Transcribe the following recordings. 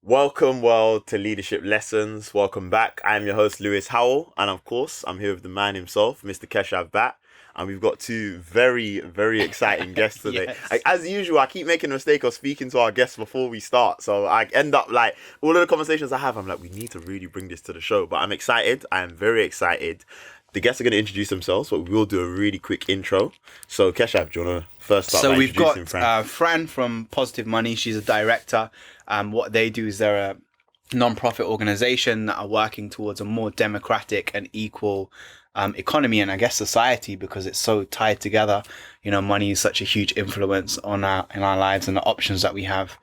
Welcome, world, to Leadership Lessons. Welcome back. I'm your host, Lewis Howell, and of course, I'm here with the man himself, Mr. Keshav Bhatt. And we've got two very, very exciting guests today. Yes. As usual, I keep making the mistake of speaking to our guests before we start. So I end up all of the conversations I have, I'm like, we need to really bring this to the show. But I'm excited. I am very excited. The guests are going to introduce themselves, but we will do a really quick intro. So Keshav, do you want to first start by we've introducing got Fran? Fran from Positive Money. She's a director. What they do is they're a non-profit organization that are working towards a more democratic and equal economy and I guess society, because it's so tied together. You know, money is such a huge influence in our lives and the options that we have.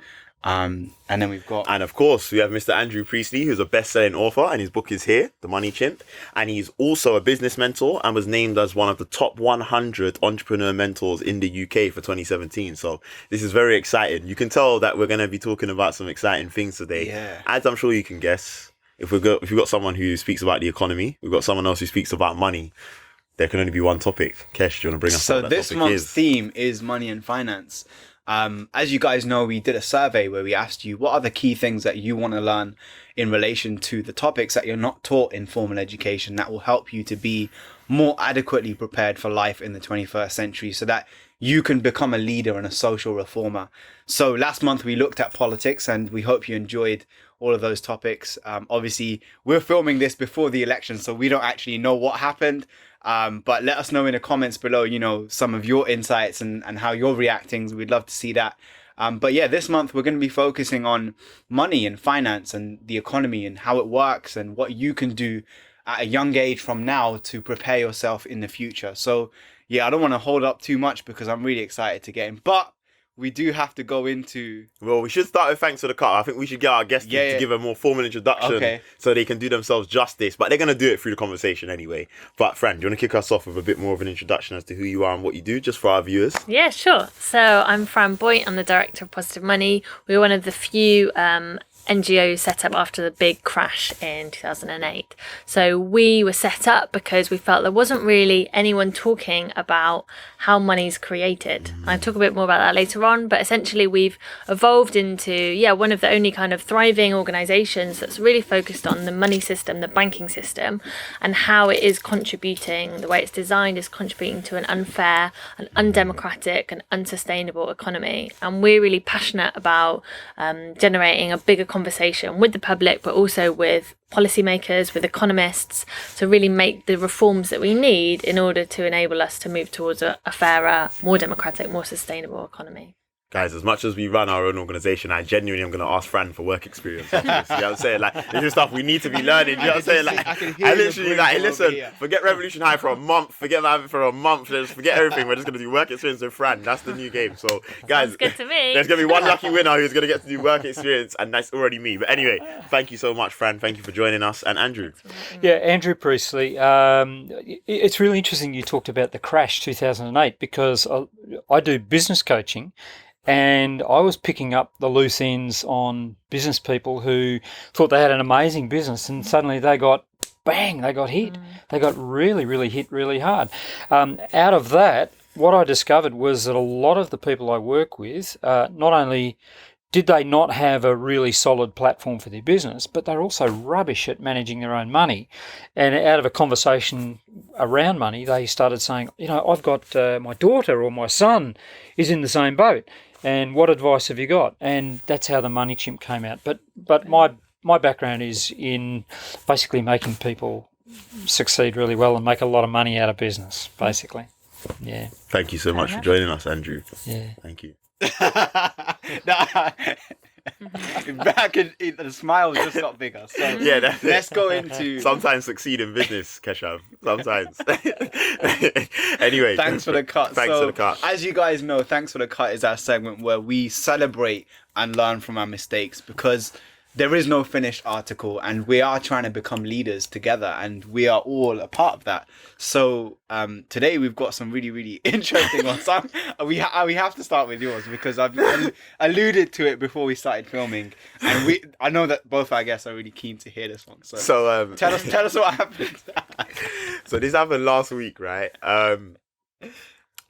And then we've got... And of course, we have Mr. Andrew Priestley, who's a best-selling author, and his book is here, The Money Chimp. And he's also a business mentor and was named as one of the top 100 entrepreneur mentors in the UK for 2017. So this is very exciting. You can tell that we're going to be talking about some exciting things today. Yeah. As I'm sure you can guess, if we've got someone who speaks about the economy, we've got someone else who speaks about money, there can only be one topic. Kesh, do you want to bring us So what that this topic month's is? theme is money and finance. As you guys know, we did a survey where we asked you what are the key things that you want to learn in relation to the topics that you're not taught in formal education that will help you to be more adequately prepared for life in the 21st century so that you can become a leader and a social reformer. So last month we looked at politics, and we hope you enjoyed all of those topics. Obviously, we're filming this before the election, so we don't actually know what happened. But let us know in the comments below, you know, some of your insights and how you're reacting. We'd love to see that. But yeah, this month we're going to be focusing on money and finance and the economy and how it works and what you can do at a young age from now to prepare yourself in the future. So yeah, I don't want to hold up too much because I'm really excited to get in. But we do have to go into... Well, we should start with thanks for the cut. I think we should get our guests to give a more formal introduction so they can do themselves justice. But they're going to do it through the conversation anyway. But Fran, do you want to kick us off with a bit more of an introduction as to who you are and what you do, just for our viewers? Yeah, sure. So I'm Fran Boait. I'm the director of Positive Money. We're one of the few NGOs set up after the big crash in 2008. So we were set up because we felt there wasn't really anyone talking about how money's created. I'll talk a bit more about that later on, but essentially we've evolved into one of the only kind of thriving organizations that's really focused on the money system, the banking system, and how it is contributing, the way it's designed is contributing to an unfair and undemocratic and unsustainable economy. And we're really passionate about generating a bigger conversation with the public, but also with policymakers, with economists, to really make the reforms that we need in order to enable us to move towards a fairer, more democratic, more sustainable economy. Guys, as much as we run our own organisation, I genuinely am going to ask Fran for work experience after this. You know what I'm saying? Like, this is stuff we need to be learning. You know what I'm saying? Like, I literally, like, hey, listen, forget Revolution High for a month, forget that for a month, just forget everything. We're just going to do work experience with Fran. That's the new game. So, guys, Sounds good to me. There's going to be one lucky winner who's going to get to do work experience, and that's already me. But anyway, thank you so much, Fran. Thank you for joining us. And Andrew. Yeah, Andrew Priestley. It's really interesting you talked about the crash 2008 because I do business coaching. And I was picking up the loose ends on business people who thought they had an amazing business and suddenly they got hit. They got really, really hit really hard. Out of that, what I discovered was that a lot of the people I work with, not only did they not have a really solid platform for their business, but they're also rubbish at managing their own money. And out of a conversation around money, they started saying, you know, I've got my daughter or my son is in the same boat. And what advice have you got? And that's how the Money Chimp came out. But my background is in basically making people succeed really well and make a lot of money out of business, basically. Yeah. Thank you so much for joining us, Andrew. Yeah. Thank you. The smile just got bigger. So Yeah, let's go into... Sometimes succeed in business, Keshav. Sometimes. Anyway. Thanks for the cut. Thanks for the cut. As you guys know, Thanks for the Cut is our segment where we celebrate and learn from our mistakes, because there is no finished article and we are trying to become leaders together and we are all a part of that. So today we've got some really, really interesting ones. We have to start with yours because I've alluded to it before we started filming, and I know that both our guests are really keen to hear this one. So tell us what happened. So this happened last week, right?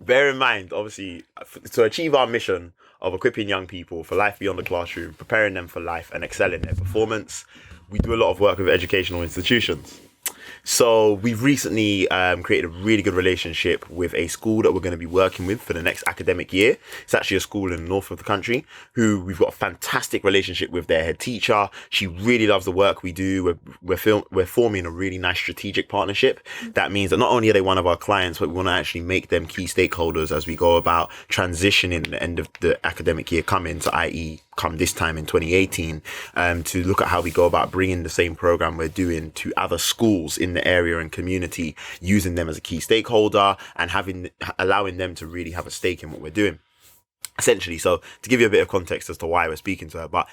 Bear in mind, obviously, to achieve our mission of equipping young people for life beyond the classroom, preparing them for life and excelling their performance. We do a lot of work with educational institutions. So we've recently created a really good relationship with a school that we're going to be working with for the next academic year. It's actually a school in the north of the country who we've got a fantastic relationship with their head teacher. She really loves the work we do. We're forming a really nice strategic partnership. That means that not only are they one of our clients, but we want to actually make them key stakeholders as we go about transitioning the end of the academic year coming, so i.e. come this time in 2018, to look at how we go about bringing the same program we're doing to other schools in the area and community, using them as a key stakeholder and allowing them to really have a stake in what we're doing. Essentially, so to give you a bit of context as to why we're speaking to her, but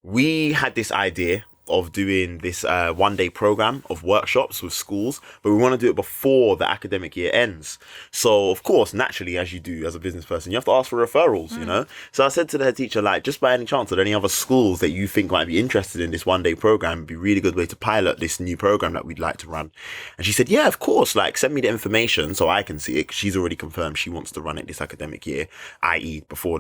we had this idea of doing this one-day program of workshops with schools, but we want to do it before the academic year ends. So, of course, naturally, as you do as a business person, you have to ask for referrals, you know? So I said to the head teacher, like, just by any chance, are there any other schools that you think might be interested in this one-day program? It'd be a really good way to pilot this new program that we'd like to run. And she said, yeah, of course, like, send me the information so I can see it, 'cause she's already confirmed she wants to run it this academic year, i.e. before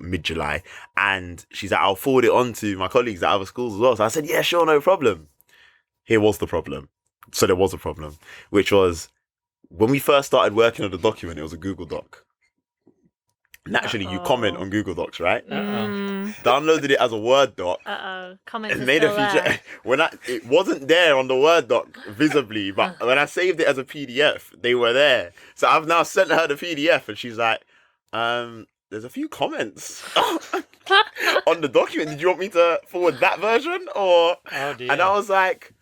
mid-July. And she's like, I'll forward it on to my colleagues at other schools as well. So I said, yeah, sure, no problem. Here was the problem. So there was a problem, which was when we first started working on the document, it was a Google Doc. Naturally, you comment on Google Docs, right? Downloaded it as a Word doc. Comments And are made a still feature. there. It wasn't there on the Word doc visibly, but when I saved it as a PDF, they were there. So I've now sent her the PDF, and she's like, there's a few comments on the document. Did you want me to forward that version? Or dear. and I was like,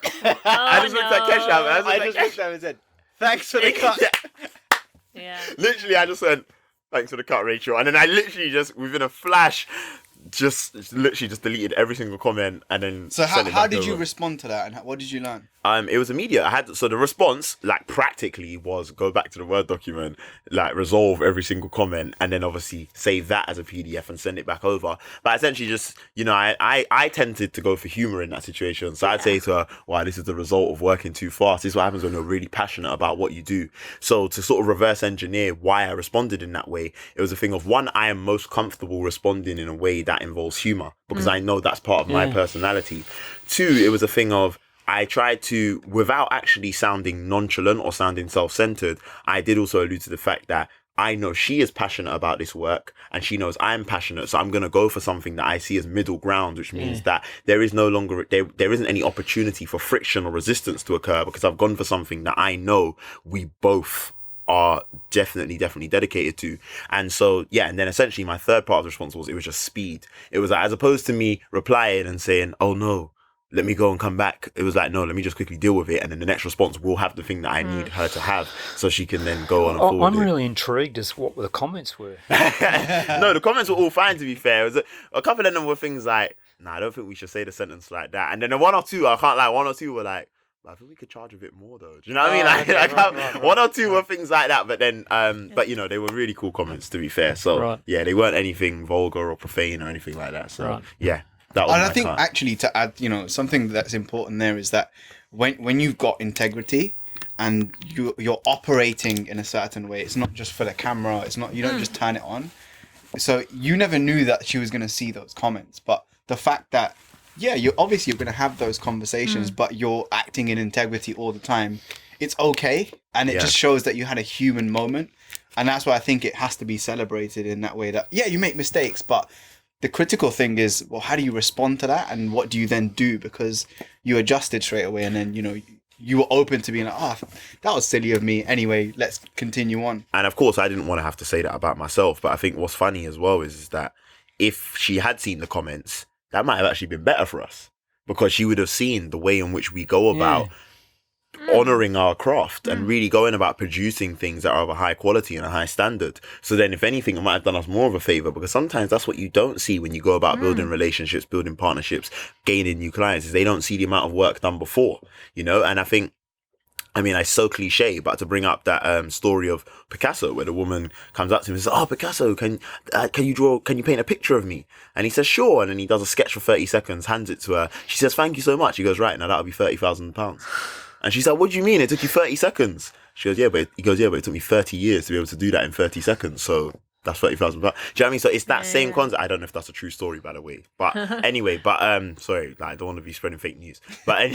I just looked at Keshav. I just looked at him and said, thanks for the cut. Yeah. Literally, I just went, thanks for the cut, Rachel. And then I literally just, within a flash, just deleted every single comment and then So sent it how back did you over. respond to that, and what did you learn? It was immediate. So the response, like, practically was go back to the Word document, like, resolve every single comment, and then obviously save that as a PDF and send it back over. But essentially just, you know, I tended to go for humor in that situation. So I'd say to her, wow, this is the result of working too fast. This is what happens when you're really passionate about what you do. So to sort of reverse engineer why I responded in that way, it was a thing of, one, I am most comfortable responding in a way that involves humor because I know that's part of my personality. Two, it was a thing of, I tried to, without actually sounding nonchalant or sounding self-centered, I did also allude to the fact that I know she is passionate about this work and she knows I'm passionate. So I'm going to go for something that I see as middle ground, which means that there is no longer, there isn't any opportunity for friction or resistance to occur because I've gone for something that I know we both are definitely dedicated to. And so, yeah, and then essentially my third part of the response was, it was just speed. It was like, as opposed to me replying and saying, oh no, let me go and come back. It was like, no, let me just quickly deal with it. And then the next response will have the thing that I need her to have so she can then go on and forward I'm it. really intrigued as what the comments were. No, the comments were all fine, to be fair. It was a couple of them were things like, nah, I don't think we should say the sentence like that. And then the one or two, I can't lie, one or two were like, I think we could charge a bit more though. Do you know what I mean? Right. One or two were things like that, but then, but you know, they were really cool comments, to be fair. So yeah, they weren't anything vulgar or profane or anything like that. So yeah. And I think actually to add, you know, something that's important there is that when you've got integrity and you're operating in a certain way, it's not just for the camera. It's not, you don't just turn it on. So you never knew that she was going to see those comments, but the fact that, yeah, you're going to have those conversations, but you're acting in integrity all the time. It's okay. And it just shows that you had a human moment. And that's why I think it has to be celebrated in that way that, yeah, you make mistakes, but the critical thing is, well, how do you respond to that? And what do you then do? Because you adjusted straight away. And then, you know, you were open to being like, oh, that was silly of me. Anyway, let's continue on. And of course, I didn't want to have to say that about myself. But I think what's funny as well is that if she had seen the comments, that might have actually been better for us. Because she would have seen the way in which we go about honouring our craft and really going about producing things that are of a high quality and a high standard. So then if anything, it might have done us more of a favour, because sometimes that's what you don't see when you go about building relationships, building partnerships, gaining new clients, is they don't see the amount of work done before, you know. And I think, I mean, it's so cliche, but to bring up that story of Picasso, where the woman comes up to him and says, oh, Picasso, can you paint a picture of me? And he says, sure. And then he does a sketch for 30 seconds, hands it to her. She says, thank you so much. He goes, right, now that'll be £30,000. And she's like, what do you mean? It took you 30 seconds. She goes, yeah, but it took me 30 years to be able to do that in 30 seconds. So That's 30,000. But do you know what I mean? So it's that same Yeah. concept. I don't know if that's a true story, by the way. But anyway, sorry, like, I don't want to be spreading fake news. But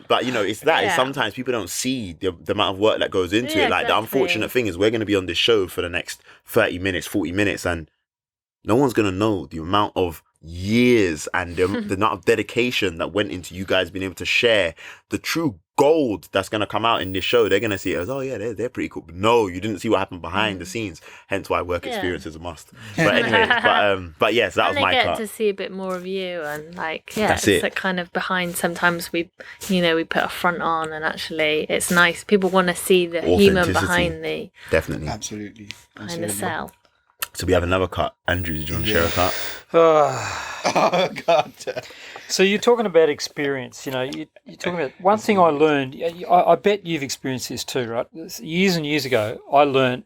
but you know, it's that. It's Yeah. sometimes people don't see the amount of work that goes into Yeah, it. Like the exactly. unfortunate thing is we're going to be on this show for the next 30 minutes, 40 minutes, and no one's going to know the amount of years and the amount of dedication that went into you guys being able to share the true gold that's going to come out in this show. They're going to see it as, oh yeah, they're pretty cool. But no, you didn't see what happened behind the scenes. Hence why work Yeah. experience is a must. But anyway, but yes, that And was my they get cut. to see a bit more of you, and like, yeah, That's it's it. like kind of behind. Sometimes we put a front on, and actually, it's nice. People want to see the human Authenticity. behind the Definitely. Absolutely. behind the cell. So we have another cut. Andrew, did you want to share a cut? Oh God. So you're talking about experience, you're talking about one thing I learned. I bet you've experienced this too, right? Years and years ago, I learned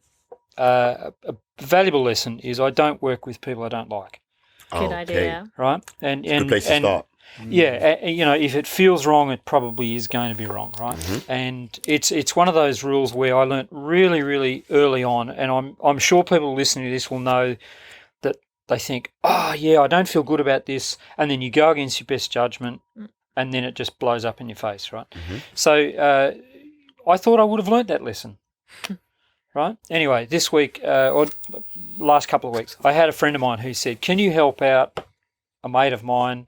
a valuable lesson is I don't work with people I don't like, Good idea. right? And Good place to start. Yeah, if it feels wrong, it probably is going to be wrong, right? Mm-hmm. And it's one of those rules where I learnt really, really early on, and I'm sure people listening to this will know that they think, oh yeah, I don't feel good about this, and then you go against your best judgment, and then it just blows up in your face, right? Mm-hmm. So I thought I would have learnt that lesson, right? Anyway, this week or last couple of weeks, I had a friend of mine who said, "Can you help out a mate of mine?"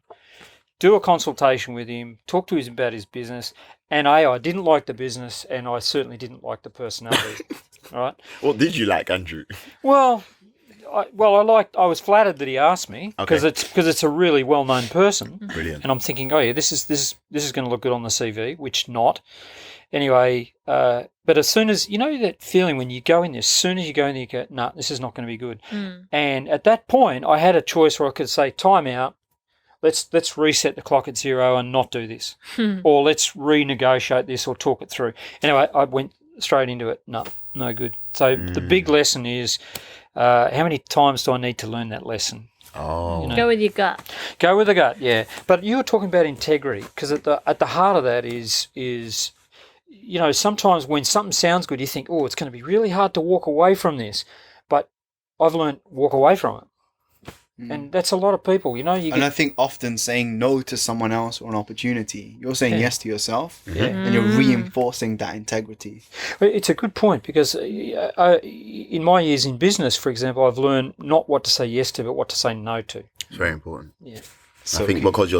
Do a consultation with him, talk to him about his business, and I didn't like the business, and I certainly didn't like the personality. All right. What did you like, Andrew? Well, I was flattered that he asked me because it's a really well known person, Brilliant. and I'm thinking, oh yeah, this is going to look good on the CV, which not. Anyway, but as soon as that feeling when you go in there, as soon as you go in there, you go, no, this is not going to be good. And at that point, I had a choice where I could say, time out. Let's reset the clock at 0 and not do this, or let's renegotiate this or talk it through. Anyway, I went straight into it. No good. So the big lesson is, how many times do I need to learn that lesson? Oh, Go with your gut. Go with the gut, yeah. But you were talking about integrity, because at the heart of that is sometimes when something sounds good, you think, oh, it's going to be really hard to walk away from this, but I've learned walk away from it. And that's a lot of people, And I think often saying no to someone else or an opportunity, you're saying yes to yourself, and you're reinforcing that integrity. It's a good point, because in my years in business, for example, I've learned not what to say yes to, but what to say no to. it's very important. Yeah. So I think because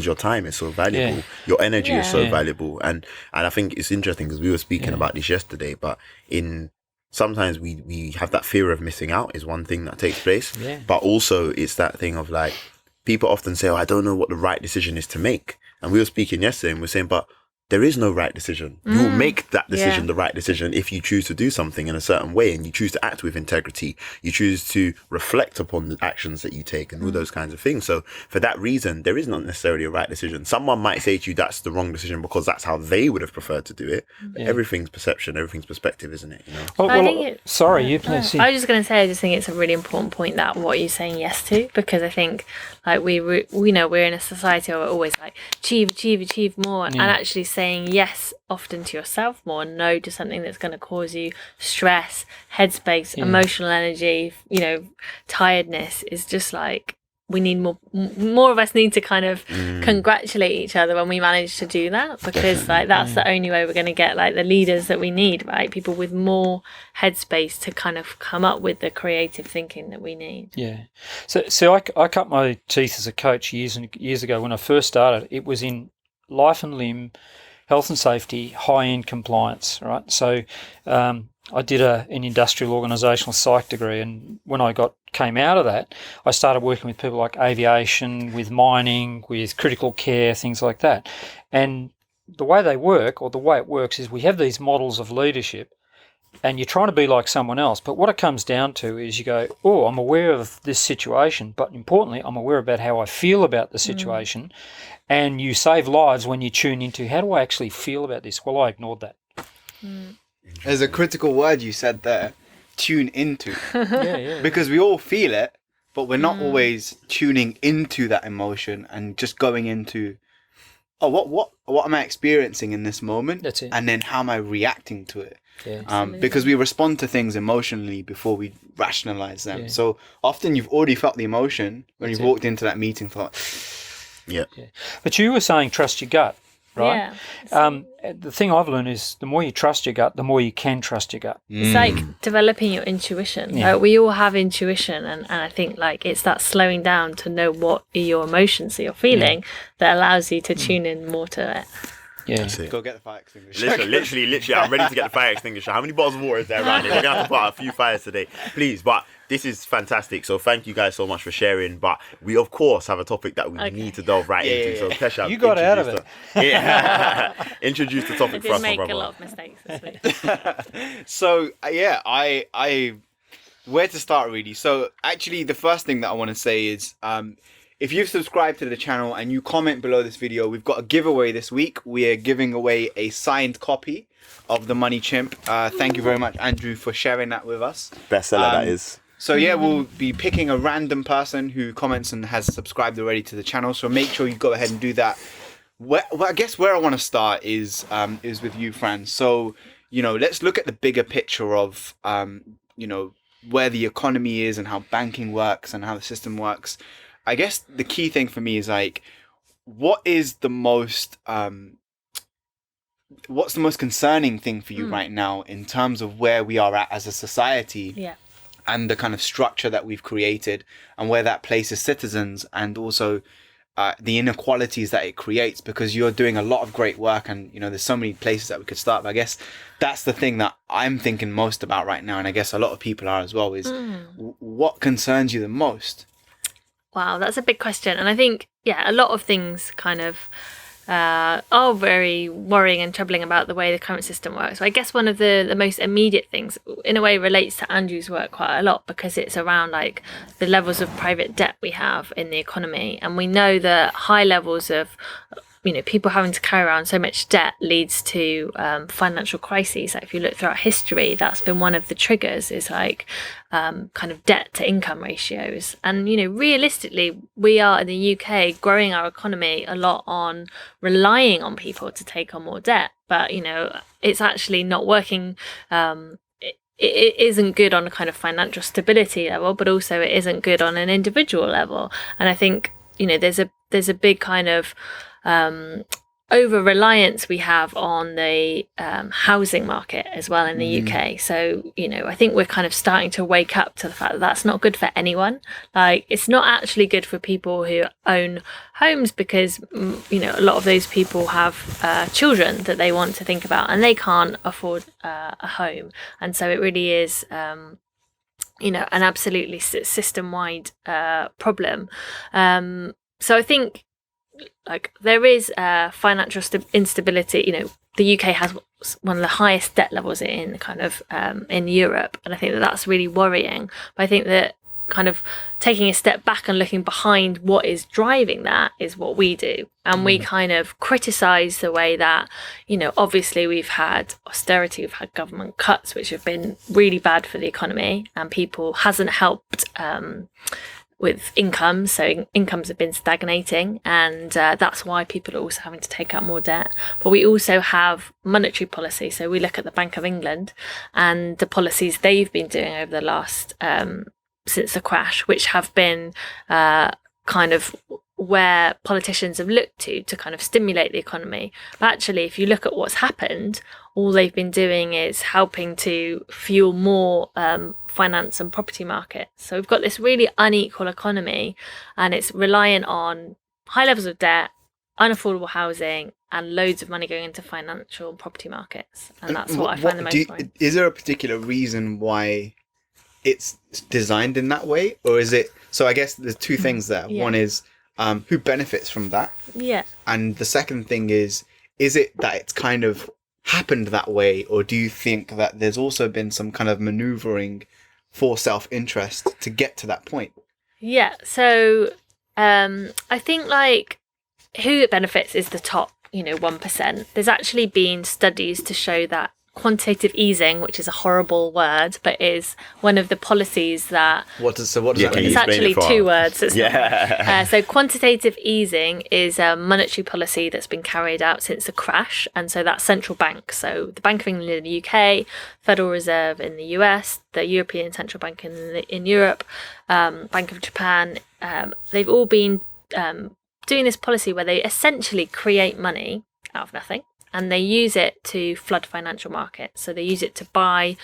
your time is so valuable, your energy is so Yeah. valuable, and I think it's interesting because we were speaking about this yesterday. But sometimes we have that fear of missing out is one thing that takes place. Yeah. But also it's that thing of like people often say, "Oh, I don't know what the right decision is to make," and we were speaking yesterday and we were saying, but there is no right decision. You will make that decision the right decision if you choose to do something in a certain way and you choose to act with integrity. You choose to reflect upon the actions that you take and all those kinds of things. So for that reason, there is not necessarily a right decision. Someone might say to you that's the wrong decision because that's how they would have preferred to do it. But everything's perception, everything's perspective, isn't it? I think sorry, you please. I was just going to say, I just think it's a really important point that what you're saying yes to, because I think like we're in a society where we're always like achieve more, and actually saying yes often to yourself more, no to something that's going to cause you stress, headspace, emotional energy, tiredness is just like we need more of us need to kind of congratulate each other when we manage to do that, because like that's the only way we're going to get like the leaders that we need, right? People with more headspace to kind of come up with the creative thinking that we need. Yeah. So I cut my teeth as a coach years and years ago when I first started. It was in life and limb, health and safety, high-end compliance, right? So I did an industrial organisational psych degree, and when I came out of that, I started working with people like aviation, with mining, with critical care, things like that. And the way they work, or the way it works, is we have these models of leadership, and you're trying to be like someone else. But what it comes down to is you go, oh, I'm aware of this situation, but importantly, I'm aware about how I feel about the situation. And you save lives when you tune into, how do I actually feel about this? Well, I ignored that. There's a critical word you said there, tune into. Yeah. Because we all feel it, but we're not always tuning into that emotion and just going into oh, what am I experiencing in this moment? That's it. And then how am I reacting to it? Yeah. Because we respond to things emotionally before we rationalize them. Yeah. So often you've already felt the emotion when you've walked into that meeting, thought, Yeah. But you were saying trust your gut, right? Yeah. The thing I've learned is the more you trust your gut, the more you can trust your gut. It's like developing your intuition. Yeah. Like, we all have intuition, and I think like it's that slowing down to know what are your emotions that you're feeling that allows you to tune in more to it. Yeah. That's it. go get the fire extinguisher. Literally, I'm ready to get the fire extinguisher. How many bottles of water is there around here? We're going to have to put out a few fires today, please. But this is fantastic. So thank you guys so much for sharing. But we, of course, have a topic that we need to delve right into. So Keshav, You got out of it. Introduce the I topic did for us, my make brother. a lot of mistakes this week. So I where to start really? So actually, the first thing that I want to say is, if you've subscribed to the channel and you comment below this video, we've got a giveaway this week. We are giving away a signed copy of The Money Chimp. Thank you very much, Andrew, for sharing that with us. Bestseller, that is. So yeah, we'll be picking a random person who comments and has subscribed already to the channel. So make sure you go ahead and do that. Well, I guess where I want to start is with you, Fran. So, let's look at the bigger picture of, where the economy is and how banking works and how the system works. I guess the key thing for me is like, what is the most, what's the most concerning thing for you right now in terms of where we are at as a society? Yeah. And the kind of structure that we've created and where that places citizens, and also the inequalities that it creates, because you're doing a lot of great work, and there's so many places that we could start. But I guess that's the thing that I'm thinking most about right now, and I guess a lot of people are as well, is what concerns you the most? Wow, that's a big question. And I think, a lot of things kind of are very worrying and troubling about the way the current system works. So I guess one of the most immediate things, in a way, relates to Andrew's work quite a lot, because it's around like the levels of private debt we have in the economy. And we know that high levels of people having to carry around so much debt leads to financial crises. Like, if you look throughout history, that's been one of the triggers, is like kind of debt to income ratios. And, realistically, we are in the UK growing our economy a lot on relying on people to take on more debt. But, it's actually not working. It isn't good on a kind of financial stability level, but also it isn't good on an individual level. And I think, there's a big kind of over reliance we have on the housing market as well in the UK. So, I think we're kind of starting to wake up to the fact that that's not good for anyone. Like, it's not actually good for people who own homes, because, a lot of those people have children that they want to think about, and they can't afford a home. And so it really is, an absolutely system-wide problem. So I think, like, there is financial instability. The UK has one of the highest debt levels in kind of in Europe, and I think that that's really worrying. But I think that kind of taking a step back and looking behind what is driving that is what we do. And we kind of criticize the way that, obviously we've had austerity, we've had government cuts, which have been really bad for the economy, and people hasn't helped with incomes. So incomes have been stagnating, and that's why people are also having to take out more debt. But we also have monetary policy. So we look at the Bank of England and the policies they've been doing over the last since the crash, which have been kind of where politicians have looked to kind of stimulate the economy. But actually, if you look at what's happened, all they've been doing is helping to fuel more finance and property markets. So we've got this really unequal economy, and it's reliant on high levels of debt, unaffordable housing, and loads of money going into financial and property markets. And that's what I find the most worrying. Is there a particular reason why it's designed in that way? Or is it... So I guess there's two things there. Yeah. One is who benefits from that? Yeah. And the second thing is it that it's kind of happened that way? Or do you think that there's also been some kind of maneuvering for self-interest to get to that point? Yeah. So I think, like, who it benefits is the top, 1%. There's actually been studies to show that quantitative easing, which is a horrible word, but is one of the policies that... What does Yeah, that can mean? you It's explain actually it for two us? words. It's not- Yeah. so quantitative easing is a monetary policy that's been carried out since the crash. And so that's central banks. So the Bank of England in the UK, Federal Reserve in the US, the European Central Bank in Europe, Bank of Japan, they've all been doing this policy where they essentially create money out of nothing. And they use it to flood financial markets. So they use it to buy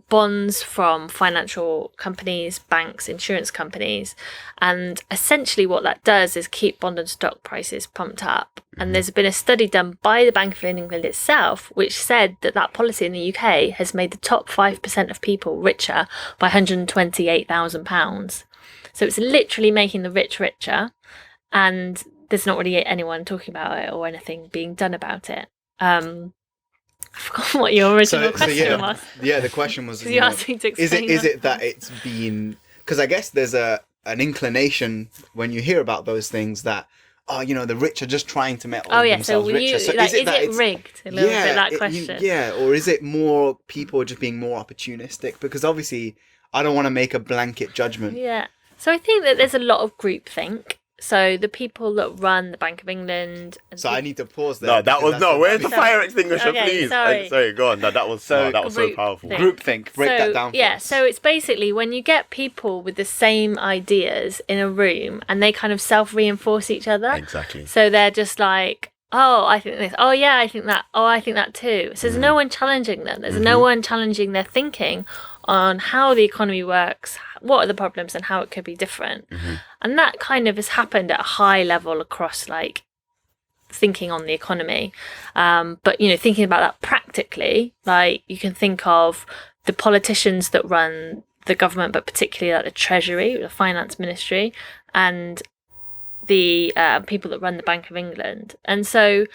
bonds from financial companies, banks, insurance companies. And essentially what that does is keep bond and stock prices pumped up. And there's been a study done by the Bank of England itself, which said that that policy in the UK has made the top 5% of people richer by £128,000. So it's literally making the rich richer. And there's not really anyone talking about it or anything being done about it. I forgot what your original question was. Yeah, the question was, You asked me to explain is that. it that it's been, because I guess there's an inclination when you hear about those things that, the rich are just trying to make themselves so richer. So is that it rigged? A little bit that question. Or is it more people just being more opportunistic? Because obviously, I don't want to make a blanket judgment. Yeah. So I think that there's a lot of groupthink. So the people that run the Bank of England. So I need to pause there. No, that was no. Where's the fire extinguisher, Okay, please? sorry. Go on. That was so powerful. Groupthink. Break that down. Yeah, so it's basically when you get people with the same ideas in a room and they kind of self-reinforce each other. Exactly. So they're just like, oh, I think this. Oh, yeah, I think that. Oh, I think that too. So there's no one challenging them. There's no one challenging their thinking on how the economy works, what are the problems and how it could be different. And that kind of has happened at a high level across like thinking on the economy. But, thinking about that practically, like you can think of the politicians that run the government, but particularly like the Treasury, the Finance Ministry, and the people that run the Bank of England. And so,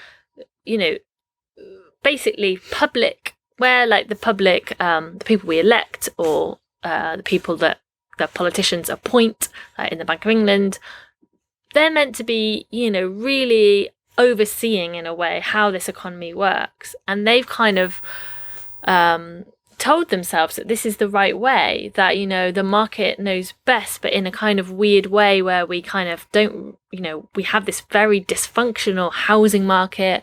basically where like the public, the people we elect or the people that the politicians appoint in the Bank of England, they're meant to be, really overseeing in a way how this economy works. And they've kind of told themselves that this is the right way, that, the market knows best, but in a kind of weird way where we kind of don't, we have this very dysfunctional housing market.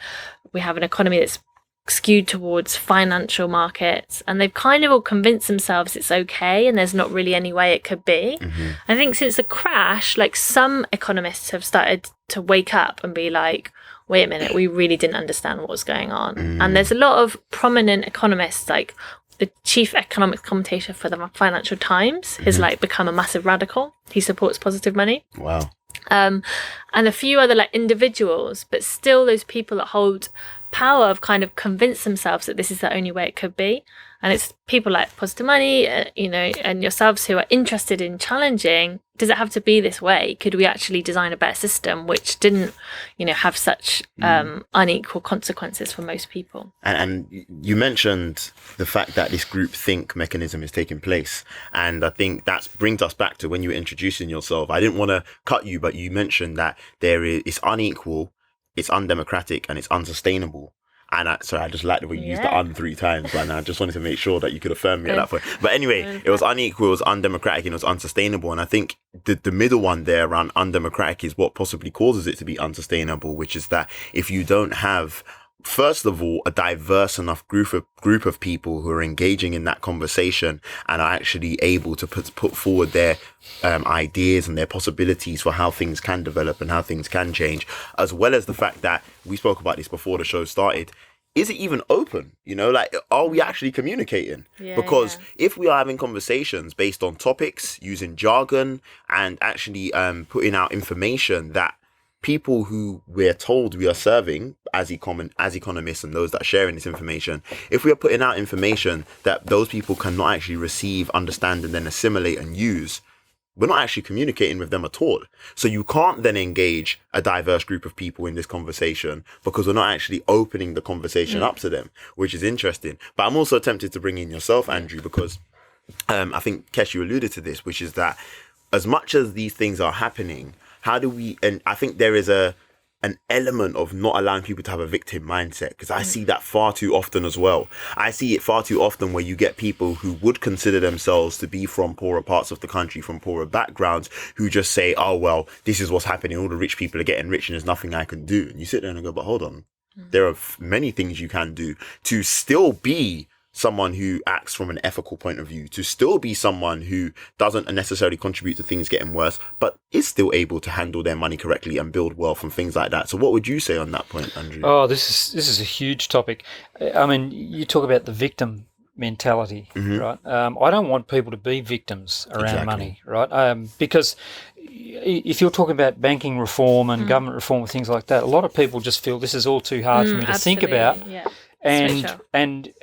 We have an economy that's skewed towards financial markets, and they've kind of all convinced themselves it's okay and there's not really any way it could be. I think since the crash, like some economists have started to wake up and be like, wait a minute, we really didn't understand what was going on. And there's a lot of prominent economists, like the chief economic commentator for the Financial Times has like become a massive radical. He supports positive money. Wow. And a few other like individuals, but still those people that hold power have kind of convinced themselves that this is the only way it could be. And it's people like Positive Money, and yourselves who are interested in challenging, does it have to be this way? Could we actually design a better system which didn't, have such unequal consequences for most people? And you mentioned the fact that this group think mechanism is taking place. And I think that brings us back to when you were introducing yourself. I didn't want to cut you, but you mentioned that it's unequal, it's undemocratic, and it's unsustainable. And I just like the way you used the "un" 3 times, and I just wanted to make sure that you could affirm me at that point. But anyway, it was unequal, it was undemocratic, and it was unsustainable. And I think the middle one there around undemocratic is what possibly causes it to be unsustainable, which is that if you don't have, first of all, a diverse enough group of people who are engaging in that conversation and are actually able to put forward their ideas and their possibilities for how things can develop and how things can change, as well as the fact that we spoke about this before the show started. Is it even open? Are we actually communicating? Because if we are having conversations based on topics, using jargon, and actually putting out information that people who we're told we are serving as economists and those that are sharing this information, if we are putting out information that those people cannot actually receive, understand, and then assimilate and use, we're not actually communicating with them at all. So you can't then engage a diverse group of people in this conversation because we're not actually opening the conversation up to them, which is interesting. But I'm also tempted to bring in yourself, Andrew, because I think, Kesh, you alluded to this, which is that as much as these things are happening, how do we, and I think there is a an element of not allowing people to have a victim mindset, because I see that far too often as well. I see it far too often where you get people who would consider themselves to be from poorer parts of the country, from poorer backgrounds, who just say, oh, well, this is what's happening. All the rich people are getting rich and there's nothing I can do. And you sit there and go, but hold on. There are many things you can do to still be someone who acts from an ethical point of view, to still be someone who doesn't necessarily contribute to things getting worse, but is still able to handle their money correctly and build wealth and things like that. So what would you say on that point, Andrew? Oh, this is a huge topic. I mean, you talk about the victim mentality, right? I don't want people to be victims around money, right? Because if you're talking about banking reform and government reform and things like that, a lot of people just feel this is all too hard for me to think about, and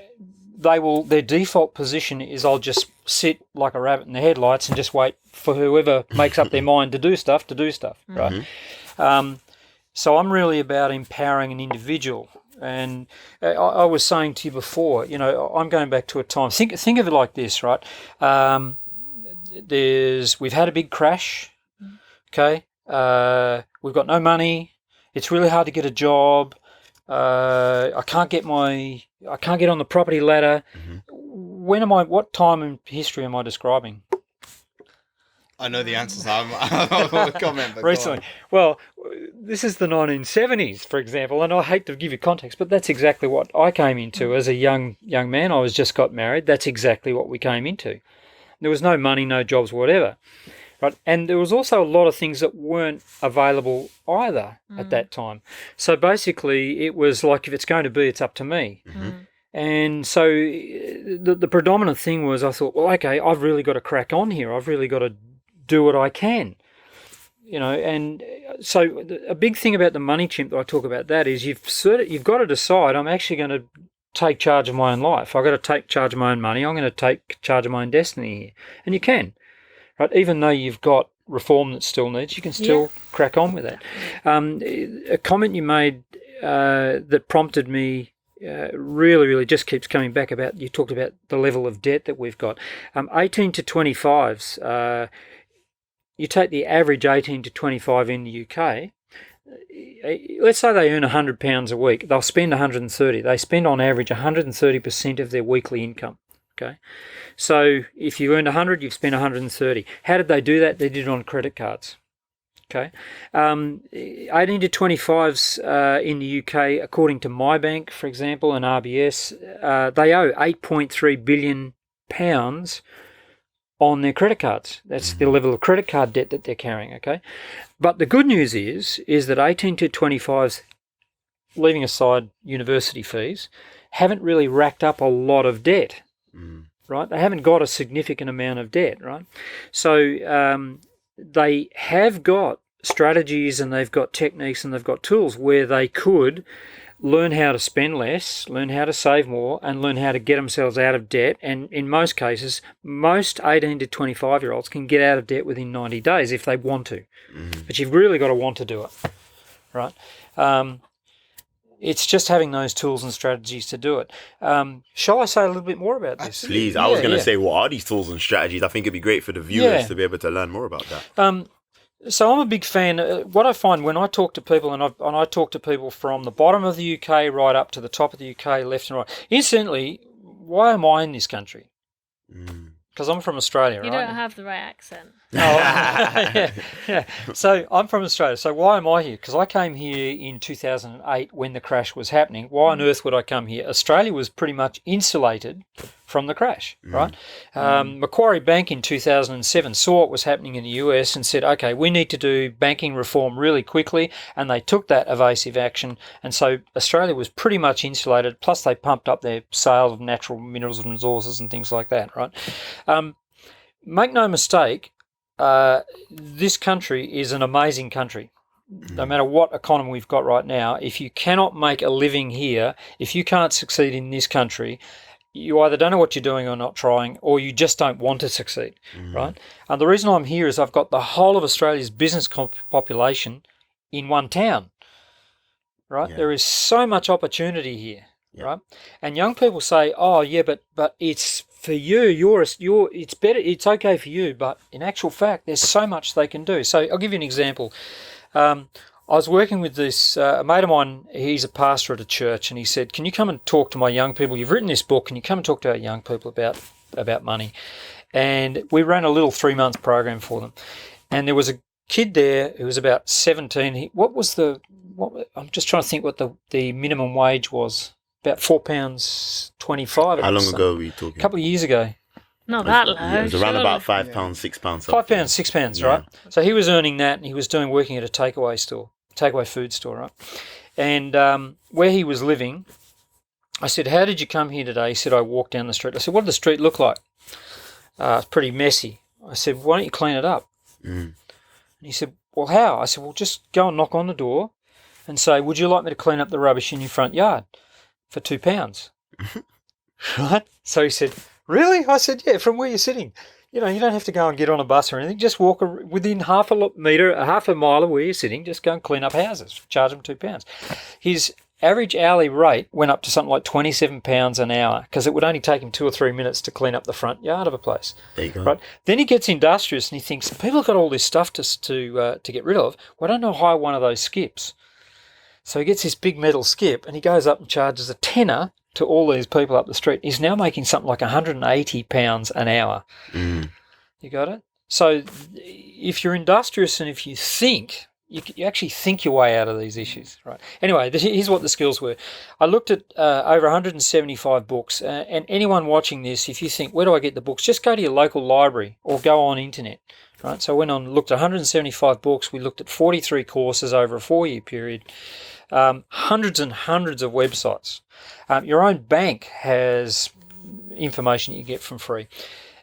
their default position is I'll just sit like a rabbit in the headlights and just wait for whoever makes up their mind to do stuff, right? So I'm really about empowering an individual. And I was saying to you before, I'm going back to a time. Think of it like this, right? We've had a big crash. Okay, we've got no money. It's really hard to get a job. I can't get on the property ladder. What time in history am I describing? I know the answers. I want to comment. But recently. Well, this is the 1970s, for example, and I hate to give you context, but that's exactly what I came into as a young man. I was just got married. That's exactly what we came into. There was no money, no jobs, whatever. Right, and there was also a lot of things that weren't available either at that time. So basically, it was like, if it's going to be, it's up to me. And so the predominant thing was, I thought, well, okay, I've really got to crack on here. I've really got to do what I can, And so a big thing about the money chimp that I talk about that is you've got to decide, I'm actually going to take charge of my own life. I've got to take charge of my own money. I'm going to take charge of my own destiny here, and you can. Right, even though you've got reform that still needs, you can still crack on with that. A comment you made that prompted me really just keeps coming back about, you talked about the level of debt that we've got. 18 to 25s, you take the average 18 to 25 in the UK, let's say they earn £100 a week, they'll spend 130. They spend on average 130% of their weekly income. Okay, so if you earned 100, you've spent 130. How did they do that? They did it on credit cards. Okay, 18 to 25s in the UK, according to my bank, for example, and RBS, they owe £8.3 billion on their credit cards. That's the level of credit card debt that they're carrying. Okay, but the good news is that 18 to 25s, leaving aside university fees, haven't really racked up a lot of debt. Right, they haven't got a significant amount of debt, right? So they have got strategies and they've got techniques and they've got tools where they could learn how to spend less, learn how to save more, and learn how to get themselves out of debt. And in most cases, most 18 to 25-year-olds can get out of debt within 90 days if they want to. But you've really got to want to do it, right? It's just having those tools and strategies to do it. Shall I say a little bit more about this? Please. I was going to say, what are these tools and strategies? I think it'd be great for the viewers to be able to learn more about that. So I'm a big fan. What I find when I talk to people, and I talk to people from the bottom of the UK right up to the top of the UK, left and right. Incidentally, why am I in this country? Because I'm from Australia, right? You don't have the right accent. Yeah. So I'm from Australia. So why am I here? Because I came here in 2008 when the crash was happening. Why on earth would I come here? Australia was pretty much insulated from the crash, right? Macquarie Bank in 2007 saw what was happening in the US and said, okay, we need to do banking reform really quickly, and they took that evasive action, and so Australia was pretty much insulated, plus they pumped up their sales of natural minerals and resources and things like that, right? Make no mistake, this country is an amazing country. No matter what economy we've got right now, if you cannot make a living here, if you can't succeed in this country, you either don't know what you're doing or not trying, or you just don't want to succeed, right? And the reason I'm here is I've got the whole of Australia's business population in one town, right? There is so much opportunity here, right? And young people say, oh, yeah, but it's for you, it's better, it's okay for you, but in actual fact, there's so much they can do. So I'll give you an example. I was working with this a mate of mine. He's a pastor at a church, and he said, "Can you come and talk to my young people? You've written this book. Can you come and talk to our young people about money?" And we ran a little 3-month program for them. And there was a kid there who was about 17. I'm just trying to think what the minimum wage was. About £4.25. How long ago were you talking? A couple of years ago. Not that low. Yeah, it was around surely. about £5, £6. £5, £6, right? So he was earning that, and he was working at a takeaway food store, right? And where he was living, I said, "How did you come here today?" He said, "I walked down the street." I said, "What did the street look like?" "It's pretty messy." I said, "Why don't you clean it up?" And he said, "Well, how?" I said, "Well, just go and knock on the door and say, 'Would you like me to clean up the rubbish in your front yard for £2?'" Right? So he said, "Really?" I said, "Yeah, from where you're sitting. You don't have to go and get on a bus or anything. Just walk within half a mile of where you're sitting. Just go and clean up houses. Charge them £2." His average hourly rate went up to something like £27 an hour because it would only take him 2 or 3 minutes to clean up the front yard of a place. There you go. Right? Then he gets industrious and he thinks, people have got all this stuff to get rid of. Why don't I hire one of those skips? So he gets this big metal skip and he goes up and charges a tenner to all these people up the street. He's now making something like £180 an hour. You got it? So if you're industrious and if you think, you actually think your way out of these issues, right? Anyway, here's what the skills were. I looked at over 175 books, and anyone watching this, if you think, where do I get the books? Just go to your local library or go on internet, right? So I went on and looked at 175 books. We looked at 43 courses over a 4-year period, hundreds and hundreds of websites. Your own bank has information you get from free.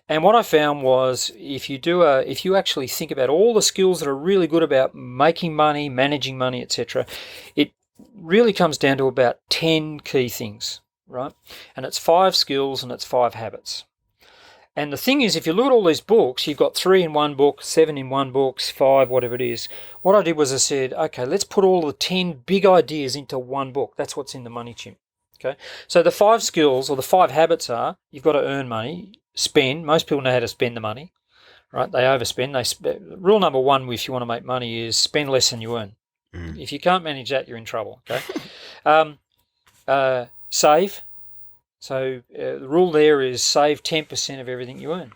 And what I found was if you actually think about all the skills that are really good about making money, managing money, etc., it really comes down to about 10 key things, right? And it's 5 skills and it's 5 habits. And the thing is, if you look at all these books, you've got 3 in one book, 7 in one book, 5, whatever it is. What I did was I said, okay, let's put all the 10 big ideas into one book. That's what's in the Money Chimp. Okay, so the 5 skills or the 5 habits are: you've got to earn money, spend. Most people know how to spend the money, right? They overspend. Rule number 1, if you want to make money, is spend less than you earn. If you can't manage that, you're in trouble. Okay, save. So the rule there is save 10% of everything you earn.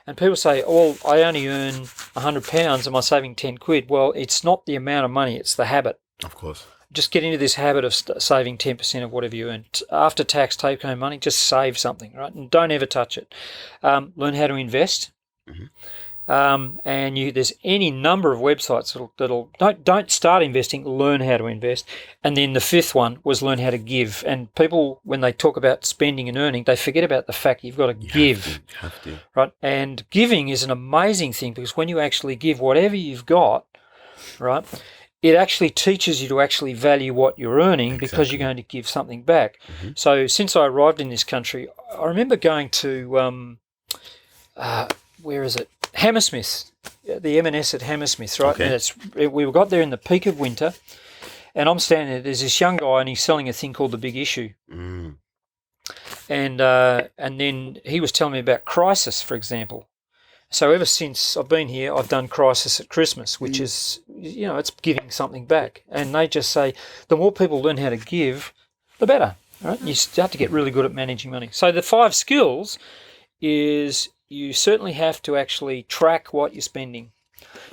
And people say, "Oh, I only earn £100. Am I saving 10 quid?" Well, it's not the amount of money; it's the habit. Of course. Just get into this habit of saving 10% of whatever you earn. After tax, take-home money, just save something, right? And don't ever touch it. Learn how to invest. And there's any number of websites that'll don't start investing, learn how to invest. And then the 5th one was learn how to give. And people, when they talk about spending and earning, they forget about the fact you've got to give. You have to. Right? And giving is an amazing thing because when you actually give whatever you've got, right, it actually teaches you to actually value what you're earning because you're going to give something back. So since I arrived in this country, I remember going to, where is it? Hammersmith, the M&S at Hammersmith, right? Okay. And we got there in the peak of winter, and I'm standing there. There's this young guy, and he's selling a thing called The Big Issue. And then he was telling me about Crisis, for example. So ever since I've been here, I've done Crisis at Christmas, which is, it's giving something back. And they just say the more people learn how to give, the better, right? You start to get really good at managing money. So the 5 skills is you certainly have to actually track what you're spending.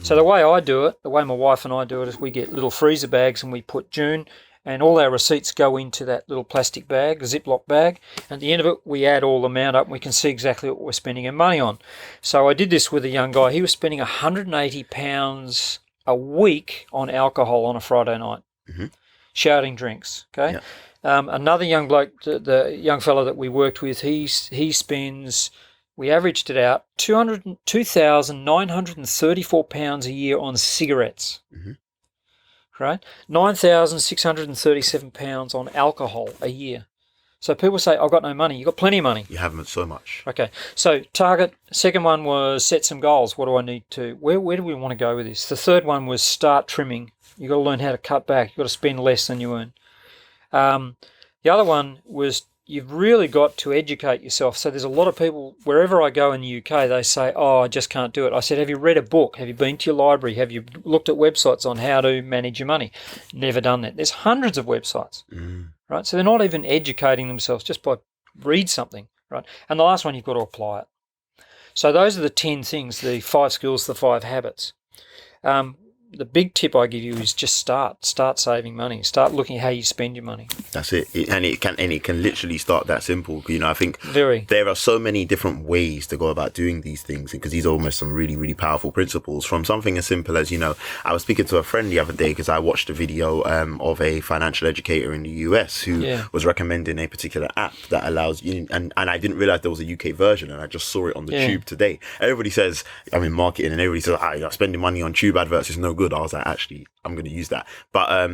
So the way I do it, the way my wife and I do it, is we get little freezer bags and we put June, and all our receipts go into that little plastic bag, the Ziploc bag. At the end of it, we add all the amount up and we can see exactly what we're spending our money on. So I did this with a young guy. He was spending £180 a week on alcohol on a Friday night, shouting drinks, okay? Another young bloke, the young fellow that we worked with, he spends, we averaged it out, £2,934 a year on cigarettes. Right? £9,637 on alcohol a year. So people say, I've got no money. You've got plenty of money. You haven't so much. Okay. So target. Second one was set some goals. What do I need to, where do we want to go with this? The third one was start trimming. You've got to learn how to cut back. You've got to spend less than you earn. The other one was you've really got to educate yourself. So there's a lot of people, wherever I go in the UK, they say, oh, I just can't do it. I said, have you read a book? Have you been to your library? Have you looked at websites on how to manage your money? Never done that. There's hundreds of websites, right? So they're not even educating themselves just by read something, right? And the last one, you've got to apply it. So those are the 10 things, the 5 skills, the 5 habits. The big tip I give you is just start saving money. Start looking at how you spend your money. That's it. It can literally start that simple. You know, I think Very. There are so many different ways to go about doing these things, because these are almost some really, really powerful principles. From something as simple as, you know, I was speaking to a friend the other day because I watched a video of a financial educator in the US who was recommending a particular app that allows you, and I didn't realize there was a UK version, and I just saw it on the tube today. Everybody says, I'm in marketing, and everybody says, you're spending money on tube adverts is no good. I was like, actually, I'm going to use that. But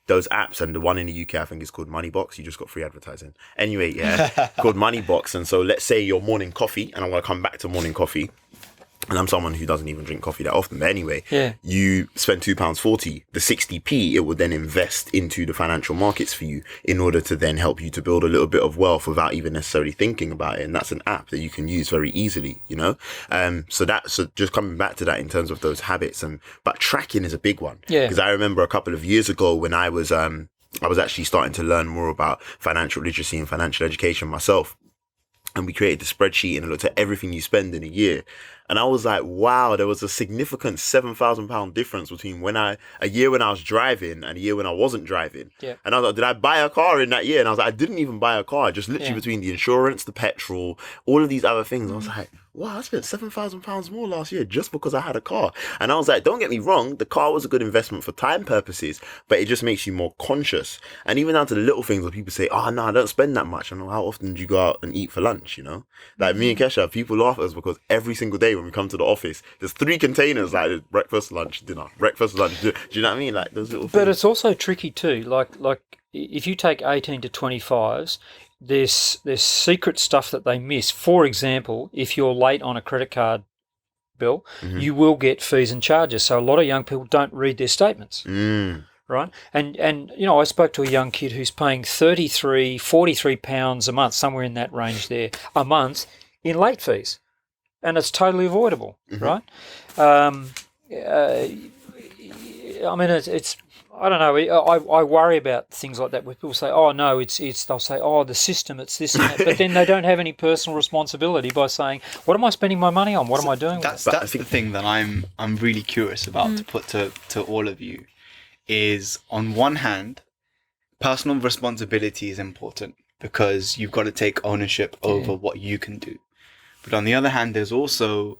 those apps, and the one in the UK, I think is called Moneybox. You just got free advertising. Anyway, called Moneybox. And so let's say your morning coffee, and I'm going to come back to morning coffee, and I'm someone who doesn't even drink coffee that often. But anyway, you spend £2.40, the 60p, it will then invest into the financial markets for you in order to then help you to build a little bit of wealth without even necessarily thinking about it. And that's an app that you can use very easily, you know? So just coming back to that in terms of those habits, but tracking is a big one. Because I remember a couple of years ago when I was actually starting to learn more about financial literacy and financial education myself. And we created the spreadsheet and looked at everything you spend in a year. And I was like, wow, there was a significant £7,000 difference between a year when I was driving and a year when I wasn't driving. Yeah. And I was like, did I buy a car in that year? And I was like, I didn't even buy a car. Just literally between the insurance, the petrol, all of these other things. I was like, wow, I spent £7,000 more last year just because I had a car. And I was like, don't get me wrong, the car was a good investment for time purposes, but it just makes you more conscious. And even down to the little things where people say, oh, no, I don't spend that much. I know, how often do you go out and eat for lunch, you know? Like me and Keshav, people laugh at us because every single day when we come to the office, there's 3 containers, like breakfast, lunch, dinner, breakfast, lunch. Do you know what I mean? Like those little things. But it's also tricky too. Like if you take 18 to 25s, there's secret stuff that they miss. For example, if you're late on a credit card bill, you will get fees and charges. So a lot of young people don't read their statements. Right. And you know, I spoke to a young kid who's paying £43 a month, somewhere in that range there, a month in late fees. And it's totally avoidable, right? I mean, it's I don't know. I worry about things like that where people say, "Oh no, it's." They'll say, "Oh, the system, it's this," and that. But then they don't have any personal responsibility by saying, "What am I spending my money on? What am I doing?" That's with it? the thing that I'm really curious about to put to all of you is, on one hand, personal responsibility is important because you've got to take ownership over what you can do. But on the other hand, there's also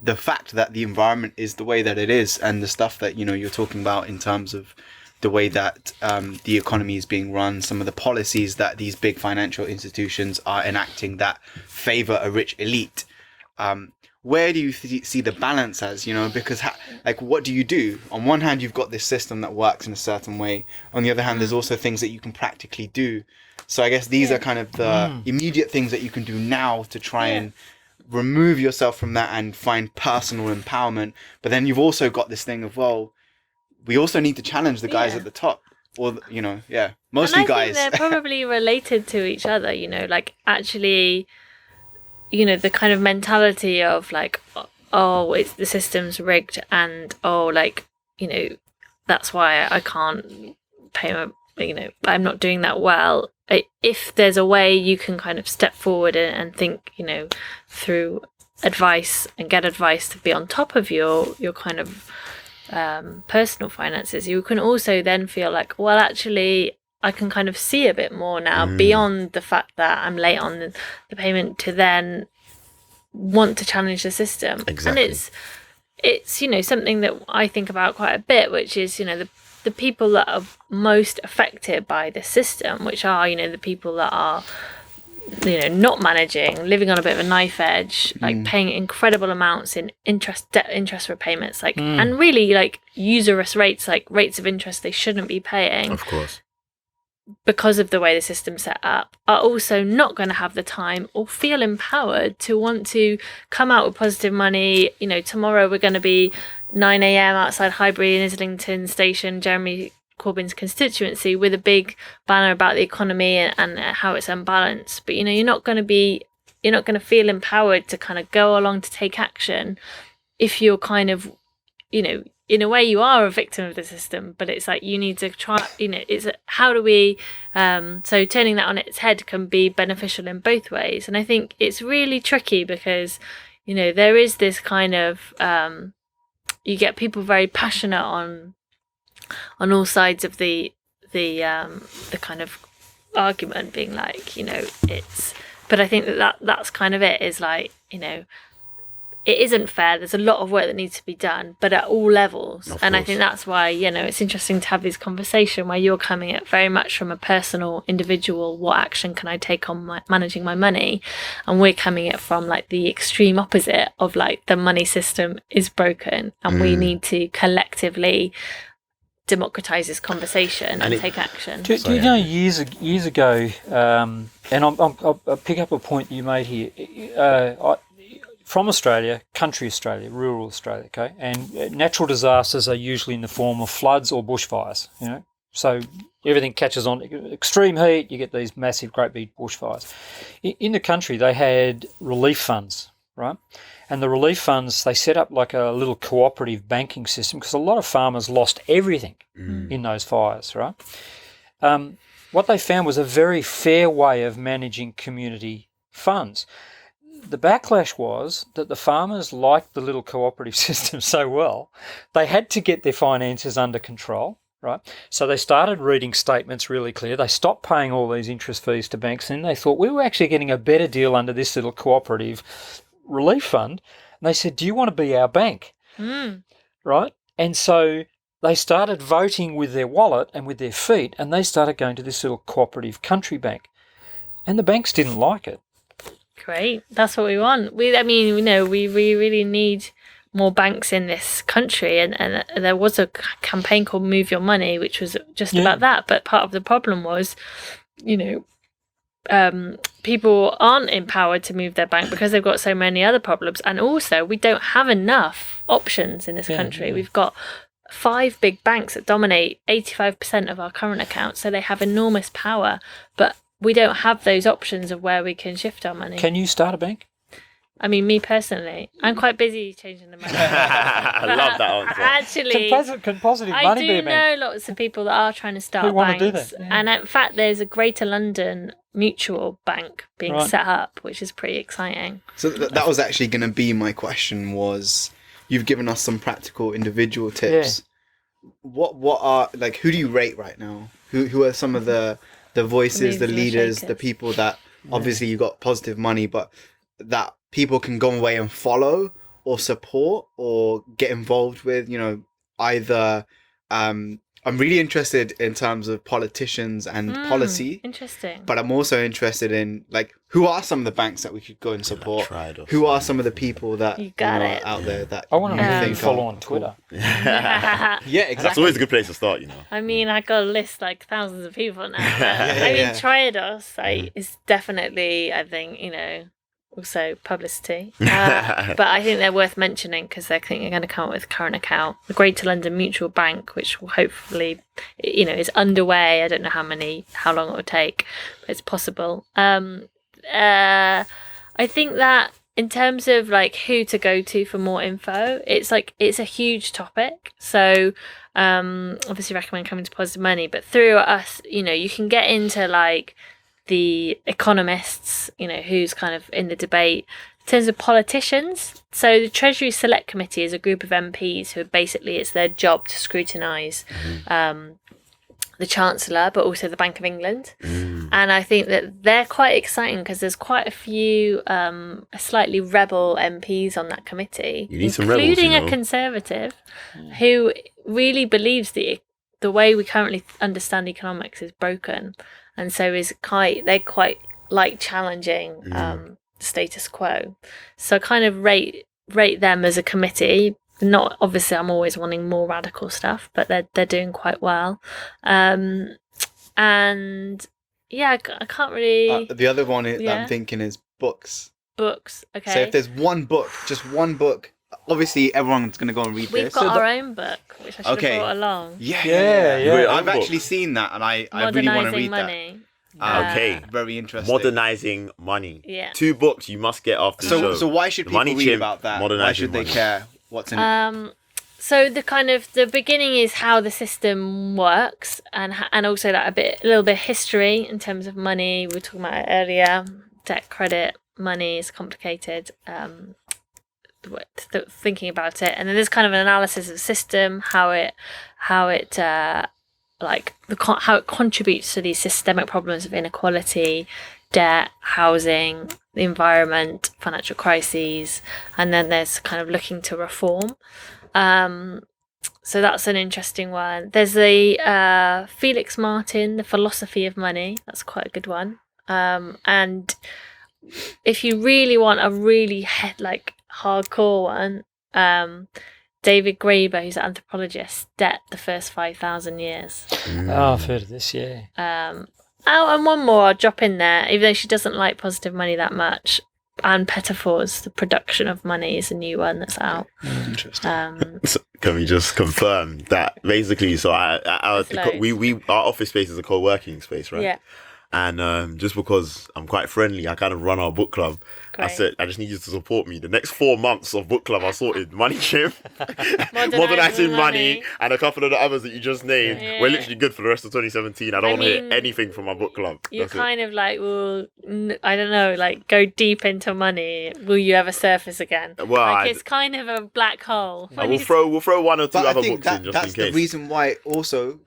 the fact that the environment is the way that it is, and the stuff that, you know, you're talking about in terms of the way that the economy is being run, some of the policies that these big financial institutions are enacting that favor a rich elite. Where do you see the balance as, you know, because what do you do? On one hand, you've got this system that works in a certain way. On the other hand, there's also things that you can practically do. So I guess these are kind of the immediate things that you can do now to try and remove yourself from that and find personal empowerment. But then you've also got this thing of, well, we also need to challenge the guys at the top. Or, you know, mostly and I guys. think they're probably related to each other, you know, like actually, you know, the kind of mentality of like, oh, it's the system's rigged, and oh, like, you know, that's why I can't pay my, you know, I'm not doing that well. If there's a way you can kind of step forward and think, you know, through advice and get advice to be on top of your kind of personal finances, you can also then feel like, well, actually, I can kind of see a bit more now beyond the fact that I'm late on the payment, to then want to challenge the system. Exactly. And it's you know, something that I think about quite a bit, which is, you know, the people that are most affected by the system, which are, you know, the people that are, you know, not managing, living on a bit of a knife edge, like paying incredible amounts in debt interest repayments, like and really like usurious rates, like rates of interest they shouldn't be paying. Of course. Because of the way the system's set up, are also not going to have the time or feel empowered to want to come out with positive money. You know, tomorrow we're going to be 9 a.m. outside Highbury and Islington Station, Jeremy Corbyn's constituency with a big banner about the economy and how it's unbalanced. But, you're not going to feel empowered to kind of go along to take action if you're kind of, in a way you are a victim of the system, but it's like you need to try, how do we, so turning that on its head can be beneficial in both ways. And I think it's really tricky because, there is this kind of, you get people very passionate on all sides of the kind of argument being like, but I think that's kind of it, is like, it isn't fair. There's a lot of work that needs to be done, but at all levels. And I think that's why, it's interesting to have this conversation where you're coming at very much from a personal, individual, what action can I take on managing my money? And we're coming at from like the extreme opposite of like the money system is broken and we need to collectively democratize this conversation and take action. Do you know years ago, and I'll pick up a point you made here, from Australia, country Australia, rural Australia, okay, and natural disasters are usually in the form of floods or bushfires, so everything catches on, extreme heat, you get these massive, great big bushfires. In the country, they had relief funds, right? And the relief funds, they set up like a little cooperative banking system because a lot of farmers lost everything in those fires, right? What they found was a very fair way of managing community funds. The backlash was that the farmers liked the little cooperative system so well, they had to get their finances under control, right? So they started reading statements really clear. They stopped paying all these interest fees to banks, and they thought we were actually getting a better deal under this little cooperative relief fund. And they said, do you want to be our bank? Right? And so they started voting with their wallet and with their feet, and they started going to this little cooperative country bank. And the banks didn't like it. Great. That's what we want. We really need more banks in this country. And there was a campaign called Move Your Money, which was just about that. But part of the problem was, people aren't empowered to move their bank because they've got so many other problems. And also, we don't have enough options in this country. We've got 5 big banks that dominate 85% of our current accounts. So they have enormous power. But we don't have those options of where we can shift our money. Can you start a bank? I mean, me personally, I'm quite busy changing the money. I love that answer. Actually, can positive money be a bank? I do know lots of people that are trying to start banks. Do that. Yeah. And in fact, there's a Greater London Mutual Bank being set up, which is pretty exciting. So that was actually going to be my question, was you've given us some practical individual tips. Yeah. What are, like, who do you rate right now? Who are some of the voices, the leaders, the people that obviously you got positive money, but that people can go away and follow or support or get involved with, either I'm really interested in terms of politicians and policy. Interesting. But I'm also interested in, like, who are some of the banks that we could go and support? Who are some of the people that are out there that I want to follow on cool. Twitter. Yeah, exactly. That's always a good place to start, I mean, I got a list like thousands of people now. I mean, Triodos is definitely, I think, also publicity. But I think they're worth mentioning because they're going to come up with a current account. The Greater London Mutual Bank, which will hopefully, is underway. I don't know how long it will take, but it's possible. I think that in terms of like who to go to for more info, it's a huge topic. So obviously recommend coming to Positive Money, but through us, you can get into like the economists, who's kind of in the debate. In terms of politicians, so the Treasury Select Committee is a group of MPs who basically it's their job to scrutinise the Chancellor, but also the Bank of England. And I think that they're quite exciting because there's quite a few slightly rebel MPs on that committee, including a Conservative who really believes the way we currently understand economics is broken. And so they quite like challenging the status quo. So I kind of rate them as a committee. Not obviously, I'm always wanting more radical stuff, but they're doing quite well. And yeah, I can't really. The other one I'm thinking is books. Books, okay. So if there's one book, just one book obviously everyone's going to go and read We've this. got our own book, which I should Okay. have brought along. Yeah. I've actually seen that, and I really want to Modernising read Money. Okay. that. Very interesting. Modernising Money. Yeah. 2 books you must get after the show. So why should The people Money read Chimp, about that? Why Modernising should they Money. care? What's in it? So the beginning is how the system works, and also like a little bit of history in terms of money. We were talking about it earlier. Debt, credit, money is complicated. Thinking about it, and then there's kind of an analysis of the system, how it contributes to these systemic problems of inequality, debt, housing, the environment, financial crises, and then there's kind of looking to reform. So that's an interesting one. There's the Felix Martin, The Philosophy of Money. That's quite a good one. And if you really want a really hardcore one, David Graeber, who's an anthropologist, Debt, the First 5,000 Years. Oh, I've heard of this, yeah. And one more I'll drop in there, even though she doesn't like positive money that much. And Pettifor's The Production of Money is a new one that's out. Interesting. So can we just confirm that basically? So our office space is a co-working space, right? Yeah. And just because I'm quite friendly, I kind of run our book club. I Great. said, I just need you to support me. The next 4 months of book club are sorted. Money Chimp, Modernising Modernising Money, Money, and a couple of the others that you just named. Yeah. We're literally good for the rest of 2017. I don't want to hear mean, anything from our book club. You That's it. kind of I don't know, go deep into money. Will you ever surface again? Well, it's kind of a black hole. we'll throw 1 or 2 But I other think books in just that's in case. the reason why also,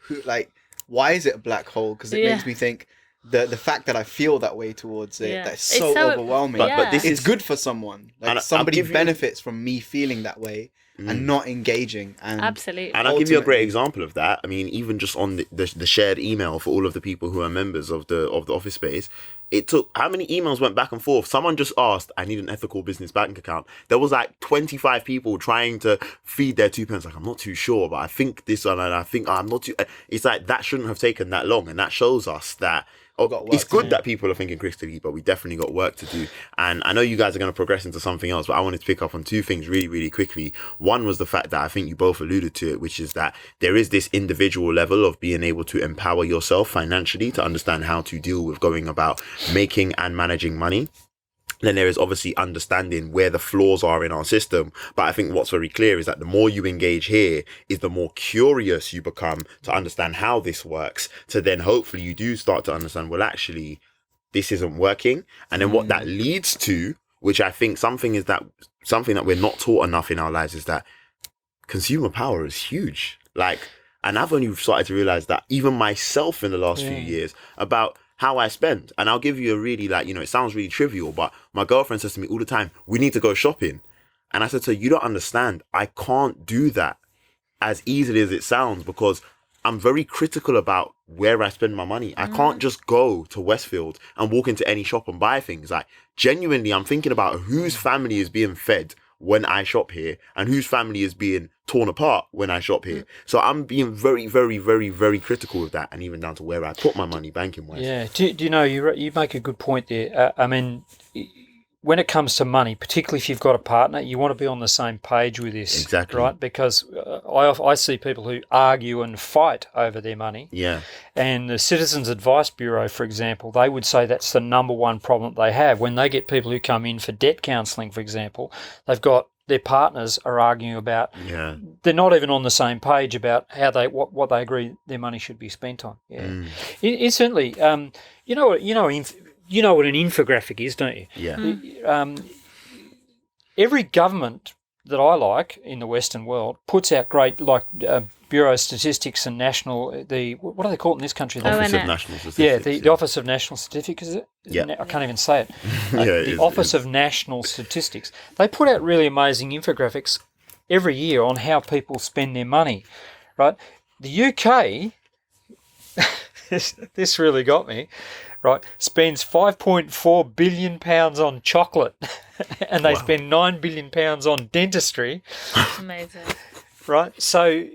why is it a black hole? Because it Yeah. makes me think the fact that I feel that way towards it, Yeah. that's It's so so- overwhelming. But this It's is good for someone. And I'll Somebody give you- benefits from me feeling that way and not engaging. And Absolutely. And I'll give you a great ultimately- example of that. I mean, even just on the shared email for all of the people who are members of the office space, it took, how many emails went back and forth? Someone just asked, I need an ethical business bank account. There was 25 people trying to feed their 2 pence. I'm not too sure, but I think this one, and I think I'm not too. It's that shouldn't have taken that long, and that shows us that. got work It's to good do. that people are thinking critically, but we definitely got work to do. And I know you guys are going to progress into something else, but I wanted to pick up on 2 things really, really quickly. One was the fact that I think you both alluded to it, which is that there is this individual level of being able to empower yourself financially to understand how to deal with going about making and managing money. Then there is obviously understanding where the flaws are in our system. But I think what's very clear is that the more you engage here is the more curious you become to understand how this works. So then hopefully you do start to understand, well, actually, this isn't working. And then what that leads to, which I think something that we're not taught enough in our lives, is that consumer power is huge. And I've only started to realize that even myself in the last few years about how I spend. And I'll give you a really it sounds really trivial, but my girlfriend says to me all the time, we need to go shopping. And I said to her, you don't understand. I can't do that as easily as it sounds because I'm very critical about where I spend my money. I can't just go to Westfield and walk into any shop and buy things. Genuinely, I'm thinking about whose family is being fed when I shop here and whose family is being torn apart when I shop here. So I'm being very, very, very, very critical of that, and even down to where I put my money banking wise. Yeah, do you know, you make a good point there. I mean, when it comes to money, particularly if you've got a partner, you want to be on the same page with this. Exactly. Right? Because I see people who argue and fight over their money. Yeah. And the Citizens Advice Bureau, for example, they would say that's the number one problem they have. When they get people who come in for debt counselling, for example, they've got their partners are arguing about. Yeah. They're not even on the same page about how what they agree their money should be spent on. Yeah. It certainly. You know what an infographic is, don't you? Yeah. Every government that I like in the Western world puts out great, Bureau of Statistics and what do they call it in this country? Office of ONS. National Statistics. Yeah, the Office of National Statistics, is it? Yeah. I can't even say it. Yeah, it The is, Office of National Statistics. They put out really amazing infographics every year on how people spend their money, right? The UK, this really got me, right, spends £5.4 billion on chocolate and they spend £9 billion on dentistry, Amazing. right? So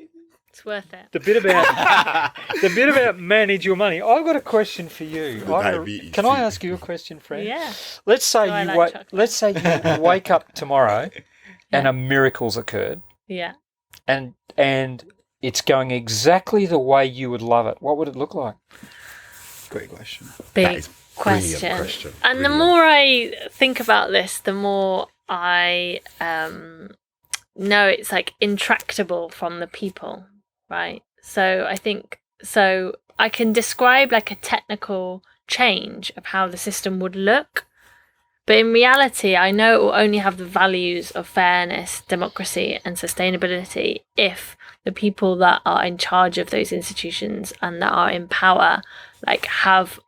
It's worth it. the bit about manage your money. I've got a question for you. diabetes. Can I ask you a question, Fran? Yeah. Let's say Do I you like wake. chocolate? Let's say you wake up tomorrow, and a miracle's occurred, Yeah. and it's going exactly the way you would love it, what would it look like? Great question. Big That is brilliant question. question. And the Brilliant. more I think about this, the more I know it's like intractable from the people, right? So I think I can describe like a technical change of how the system would look, but in reality, I know it will only have the values of fairness, democracy, and sustainability if the people that are in charge of those institutions and that are in power, like, have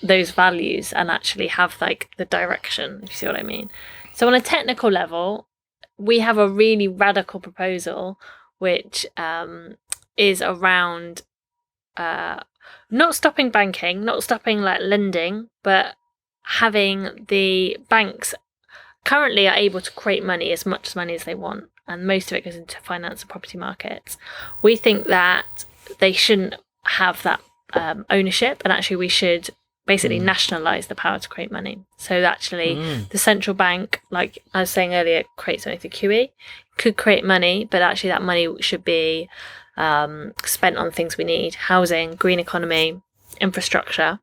those values and actually have like the direction, if you see what I mean. So on a technical level, we have a really radical proposal which is around not stopping banking, not stopping like lending, but having the banks currently are able to create money, as much money as they want, and most of it goes into finance and property markets. We think that they shouldn't have that ownership, and actually we should basically nationalize the power to create money. So actually the central bank, like I was saying earlier, creates something for QE, could create money, but actually that money should be spent on things we need: housing, green economy, infrastructure.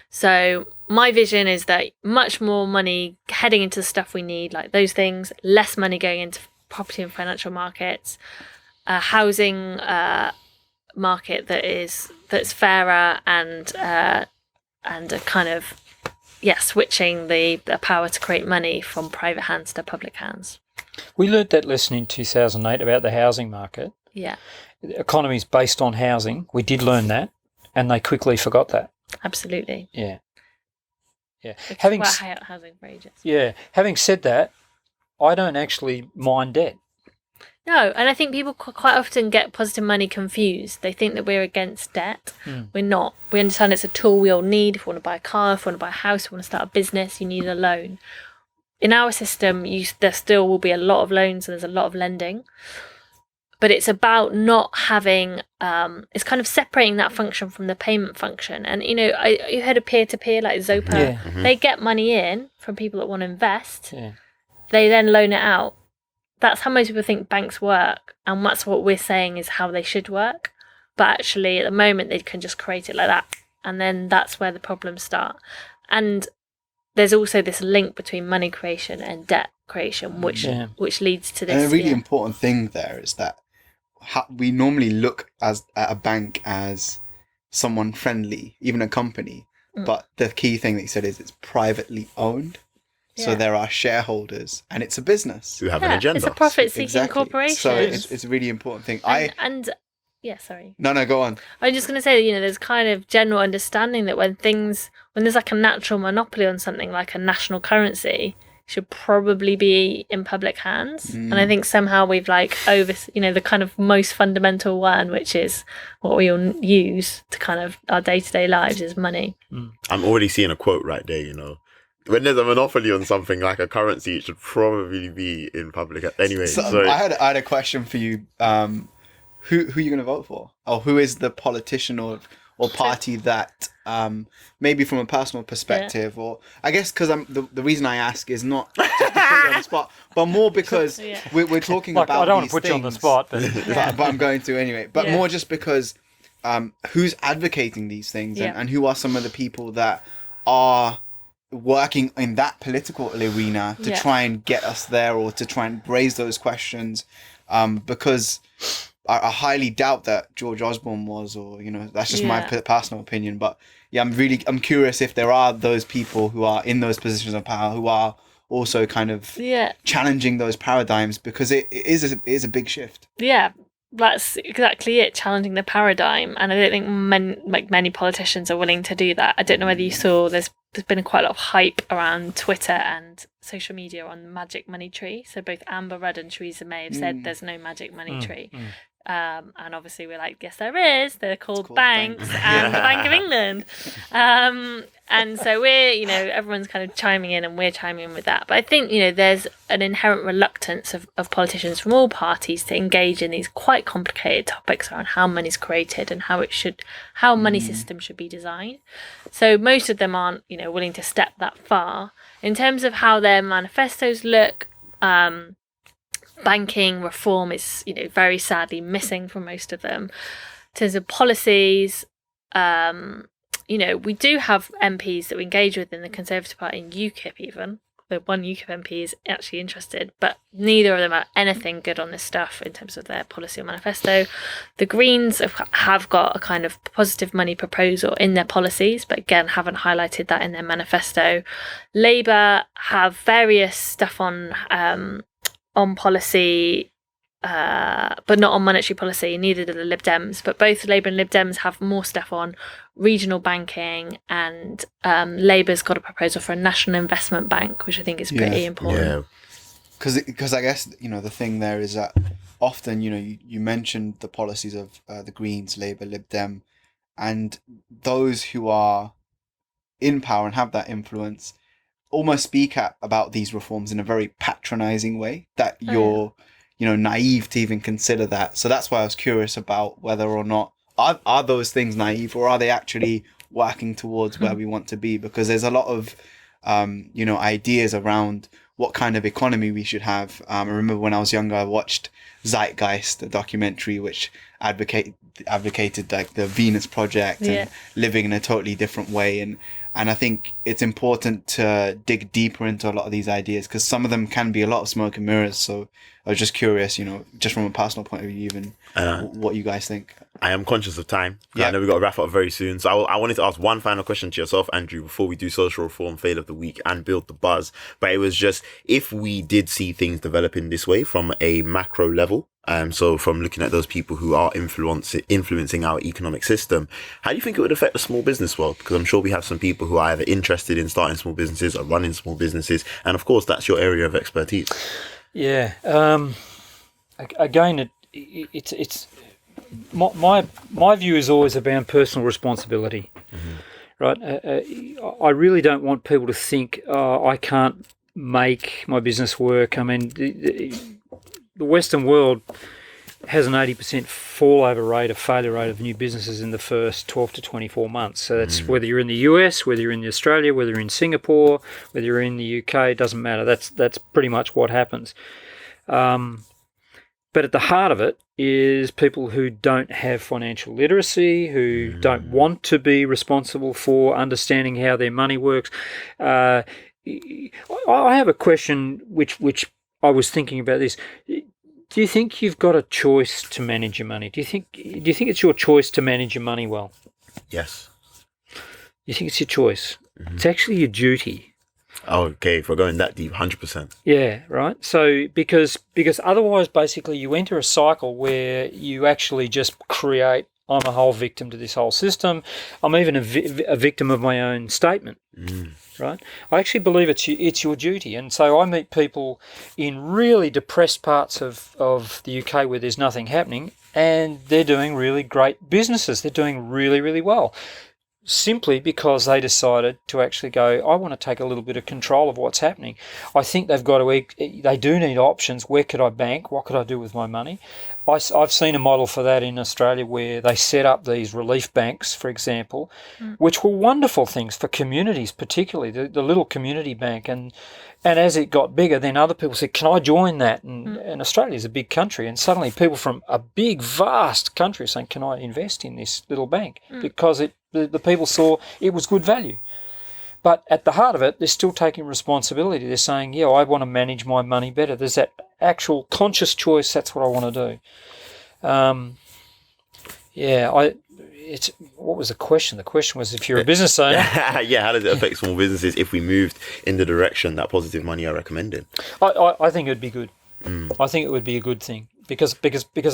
So my vision is that much more money heading into the stuff we need, like those things, less money going into property and financial markets, a housing market that's fairer, and a kind of switching the power to create money from private hands to public hands. We learnt that lesson in 2008 about the housing market. Yeah, The economy's based on housing. We did learn that, and they quickly forgot that. absolutely. Yeah. Yeah. It's Having about housing for ages. having said that, I don't actually mind debt. No, and I think people quite often get positive money confused. They think that we're against debt. We're not. We understand it's a tool we all need. If we want to buy a car, if we want to buy a house, if we want to start a business, you need a loan. In our system, there still will be a lot of loans and there's a lot of lending. But it's about not having, it's kind of separating that function from the payment function. And, you know, you heard of peer-to-peer, like Zopa. Yeah. They get money in from people that want to invest. Yeah. They then loan it out. That's how most people think banks work. And that's what we're saying is how they should work. But actually, at the moment, they can just create it like that. And then that's where the problems start. And there's also this link between money creation and debt creation, which leads to this. And a really important thing there is that we normally look at a bank as someone friendly, even a company. But the key thing that you said is it's privately owned. So there are shareholders, and it's a business who have an agenda. It's a profit-seeking corporation. So it's a really important thing. Sorry. No, go on. I was just going to say, you know, there's kind of general understanding that when there's like a natural monopoly on something like a national currency, it should probably be in public hands. And I think somehow we've like the kind of most fundamental one, which is what we all use to kind of our day-to-day lives, is money. I'm already seeing a quote right there, you know. When there's a monopoly on something like a currency, it should probably be in public. Anyway, so I had a question for you. Who are you going to vote for? Or who is the politician or party that maybe from a personal perspective, or I guess because the reason I ask is not just to put you on the spot, but more because we're talking Like, about I don't want these to put things, you on the spot, but I'm going to anyway. But more just because who's advocating these things and who are some of the people that are working in that political arena to try and get us there, or to try and raise those questions, because I highly doubt that George Osborne was, or, you know, that's just my personal opinion. But I'm curious if there are those people who are in those positions of power who are also kind of challenging those paradigms, because it is a big shift. Yeah, that's exactly it, challenging the paradigm. And I don't think many politicians are willing to do that. I don't know whether you saw, there's been quite a lot of hype around Twitter and social media on the magic money tree. So both Amber Rudd and Theresa May have said there's no magic money tree. And obviously we're like, yes, there is. They're called banks and the Bank of England. And so we're, you know, everyone's kind of chiming in, and we're chiming in with that. But I think, you know, there's an inherent reluctance of politicians from all parties to engage in these quite complicated topics around how money's created and how money systems should be designed. So most of them aren't, you know, willing to step that far. In terms of how their manifestos look, Banking reform is, very sadly missing from most of them. In terms of policies, we do have MPs that we engage with in the Conservative Party in UKIP even. The one UKIP MP is actually interested, but neither of them are anything good on this stuff in terms of their policy or manifesto. The Greens have got a kind of positive money proposal in their policies, but again, haven't highlighted that in their manifesto. Labour have various stuff on policy, but not on monetary policy. Neither do the Lib Dems, but both Labour and Lib Dems have more stuff on regional banking, and Labour's got a proposal for a national investment bank, which I think is pretty important. Yeah, because I guess the thing there is that often you mentioned the policies of the Greens, Labour, Lib Dem, and those who are in power and have that influence almost speak about these reforms in a very patronising way that you're naive to even consider that. So that's why I was curious about whether or not are those things naive, or are they actually working towards where we want to be? Because there's a lot of ideas around what kind of economy we should have. I remember when I was younger, I watched Zeitgeist, a documentary which advocated like the Venus Project and living in a totally different way. And I think it's important to dig deeper into a lot of these ideas, because some of them can be a lot of smoke and mirrors. So I was just curious, just from a personal point of view, even what you guys think. I am conscious of time. Yeah. I know we've got to wrap up very soon. So I wanted to ask one final question to yourself, Andrew, before we do social reform, fail of the week, and build the buzz. But it was just, if we did see things developing this way from a macro level, so from looking at those people who are influencing our economic system, how do you think it would affect the small business world? Because I'm sure we have some people who are either interested in starting small businesses or running small businesses. And of course, that's your area of expertise. Yeah. Again, it's my view is always about personal responsibility, right? I really don't want people to think, I can't make my business work. I mean, the Western world has an 80% failure rate of new businesses in the first 12 to 24 months. So that's whether you're in the US, whether you're in Australia, whether you're in Singapore, whether you're in the UK, it doesn't matter. That's pretty much what happens. But at the heart of it is people who don't have financial literacy, who don't want to be responsible for understanding how their money works. I have a question which I was thinking about this. Do you think you've got a choice to manage your money? Do you think it's your choice to manage your money well? Yes. You think it's your choice? It's actually your duty. Oh, okay, if we're going that deep, 100%. Yeah, right. So because otherwise, basically, you enter a cycle where you actually just create, I'm a whole victim to this whole system. I'm even a victim of my own statement, right? I actually believe it's your duty. And so I meet people in really depressed parts of the UK where there's nothing happening, and they're doing really great businesses. They're doing really, really well, simply because they decided to actually go, I want to take a little bit of control of what's happening. I think they do need options. Where could I bank? What could I do with my money? I've seen a model for that in Australia where they set up these relief banks, for example, which were wonderful things for communities, particularly the little community bank. And as it got bigger, then other people said, can I join that? And Australia's a big country, and suddenly people from a big, vast country are saying, can I invest in this little bank? Because the people saw it was good value. But at the heart of it, they're still taking responsibility. They're saying, yeah, I want to manage my money better. There's that actual conscious choice. That's what I want to do. What was the question? The question was, if you're a business owner. Yeah, how does it affect small businesses if we moved in the direction that positive money are recommending? I think it would be good. I think it would be a good thing because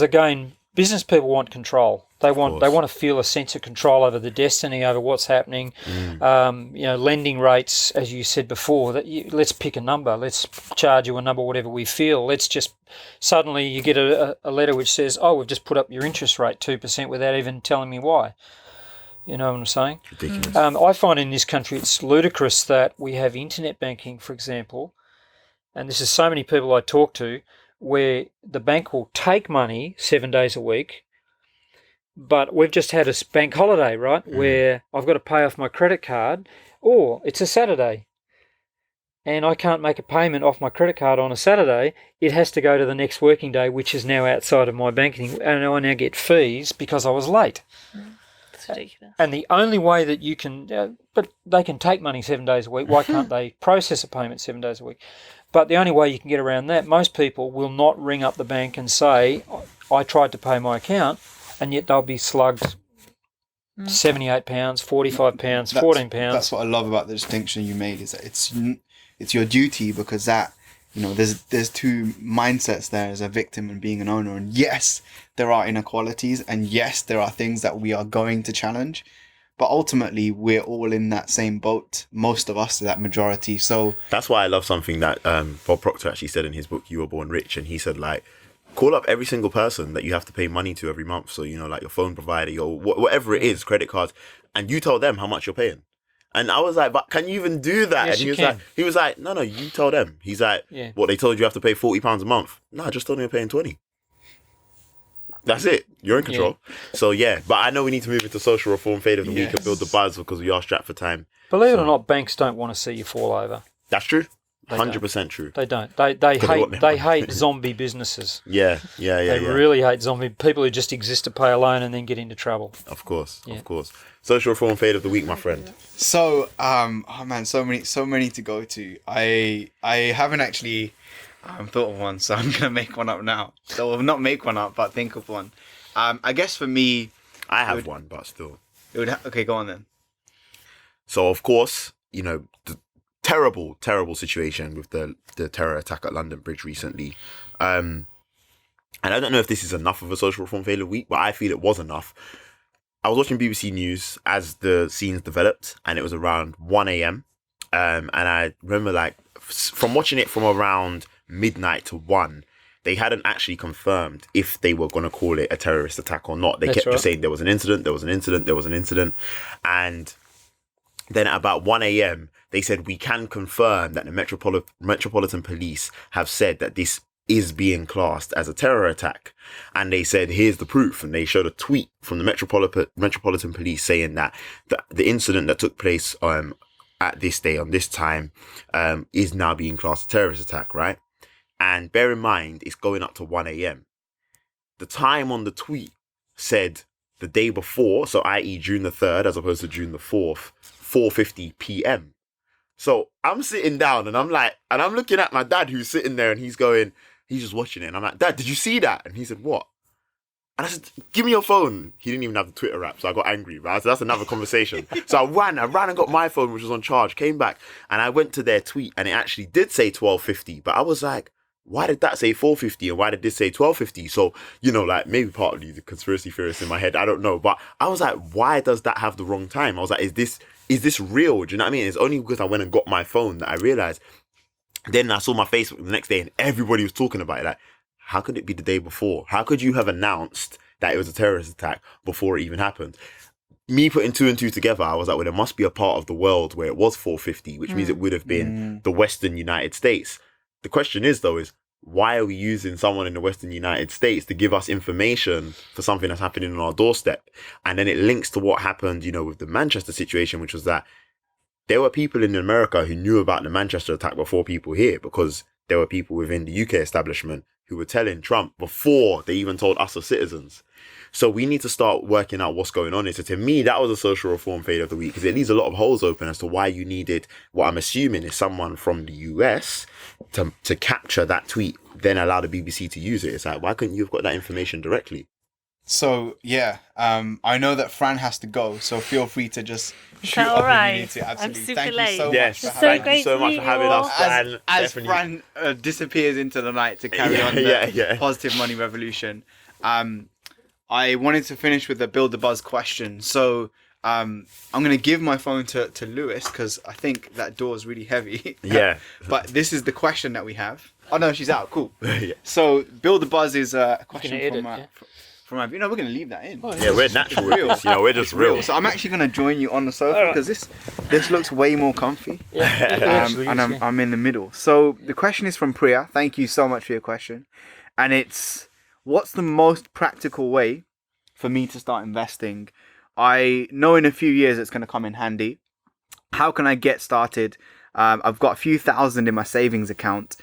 again, business people want control. They want to feel a sense of control over the destiny, over what's happening. Lending rates, as you said before, let's pick a number. Let's charge you a number, whatever we feel. Let's just suddenly you get a letter which says, oh, we've just put up your interest rate 2% without even telling me why. You know what I'm saying? Ridiculous. I find in this country it's ludicrous that we have internet banking, for example, and this is so many people I talk to, where the bank will take money 7 days a week, but we've just had a bank holiday, right, where I've got to pay off my credit card, or it's a Saturday. and I can't make a payment off my credit card on a Saturday, it has to go to the next working day, which is now outside of my banking, and I now get fees because I was late. It's ridiculous. And the only way that you can, but they can take money 7 days a week. Why can't they process a payment 7 days a week? But the only way you can get around that, most people will not ring up the bank and say, I tried to pay my account, and yet they'll be slugged £78, £45, £14. That's what I love about the distinction you made, is that it's your duty, because that, there's two mindsets there, as a victim and being an owner. And yes, there are inequalities, and yes, there are things that we are going to challenge, but ultimately we're all in that same boat, most of us, that majority. So that's why I love something that Bob Proctor actually said in his book, You Were Born Rich. And he said, like, call up every single person that you have to pay money to every month. So, like your phone provider, your whatever it is, credit cards, and you tell them how much you're paying. And I was like, but can you even do that? Yes, and he was like, no, you tell them. He's like, what, they told you have to pay £40 a month? No, I just told them you're paying 20. That's it. You're in control. Yeah. So, but I know we need to move into social reform fade of the week and build the buzz, because we are strapped for time. Believe it or not, banks don't want to see you fall over. That's true. 100% true. They don't. They hate zombie businesses. Yeah. They really hate zombie people who just exist to pay a loan and then get into trouble. Of course. Social reform fade of the week, my friend. So, so many to go to. I haven't actually thought of one, so I'm gonna make one up now. So, well, not make one up, but think of one. I guess for me, I have one, but still. Okay, go on then. So, of course, the terrible situation with the terror attack at London Bridge recently. And I don't know if this is enough of a social reform failure week, but I feel it was enough. I was watching BBC News as the scenes developed, and it was around 1 a.m. And I remember, from watching it from around midnight to 1, they hadn't actually confirmed if they were going to call it a terrorist attack or not. They kept just saying there was an incident. And then at about 1 a.m., they said, we can confirm that the Metropolitan Police have said that this is being classed as a terror attack. And they said, here's the proof. And they showed a tweet from the Metropolitan Police saying that the incident that took place at this day, on this time, is now being classed as a terrorist attack, right? And bear in mind, it's going up to 1 a.m. The time on the tweet said the day before, so i.e. June the 3rd, as opposed to June the 4th, 4:50 p.m. So I'm sitting down and I'm looking at my dad, who's sitting there, and he's just watching it. And I'm like, Dad, did you see that? And he said, what? And I said, give me your phone. He didn't even have the Twitter app, so I got angry. Right? So that's another conversation. So I ran and got my phone, which was on charge, came back, and I went to their tweet, and it actually did say 12:50. But I was like, why did that say 4:50 and why did this say 12:50? So, maybe partly the conspiracy theorist in my head, I don't know. But I was like, why does that have the wrong time? I was like, is this real? Do you know what I mean? It's only because I went and got my phone that I realized. Then I saw my Facebook the next day and everybody was talking about it. Like, how could it be the day before? How could you have announced that it was a terrorist attack before it even happened? Me putting two and two together, I was like, well, there must be a part of the world where it was 4:50, which means it would have been the Western United States. The question is, why are we using someone in the Western United States to give us information for something that's happening on our doorstep? And then it links to what happened, with the Manchester situation, which was that there were people in America who knew about the Manchester attack before people here, because there were people within the UK establishment who were telling Trump before they even told us as citizens. So we need to start working out what's going on here. So to me, that was a social reform fade of the week, because it leaves a lot of holes open as to why you needed what I'm assuming is someone from the US to capture that tweet, then allow the BBC to use it. It's like, why couldn't you have got that information directly? So, I know that Fran has to go, so feel free to just shoot up if you need to. Absolutely. I'm super Thank late. you so Yes, much for thank having you so much for having us, Fran. As Fran disappears into the night to carry on the positive money revolution, I wanted to finish with the Build the Buzz question. So I'm going to give my phone to Lewis, because I think that door is really heavy. Yeah. But this is the question that we have. Oh, no, she's out. Cool. So Build the Buzz is a question from my... we're going to leave that in. Yeah, we're natural. We're just real. So I'm actually going to join you on the sofa, because this looks way more comfy. And I'm in the middle. So the question is from Priya. Thank you so much for your question. And it's, what's the most practical way for me to start investing? I know in a few years it's going to come in handy. How can I get started I've got a few thousand in my savings account,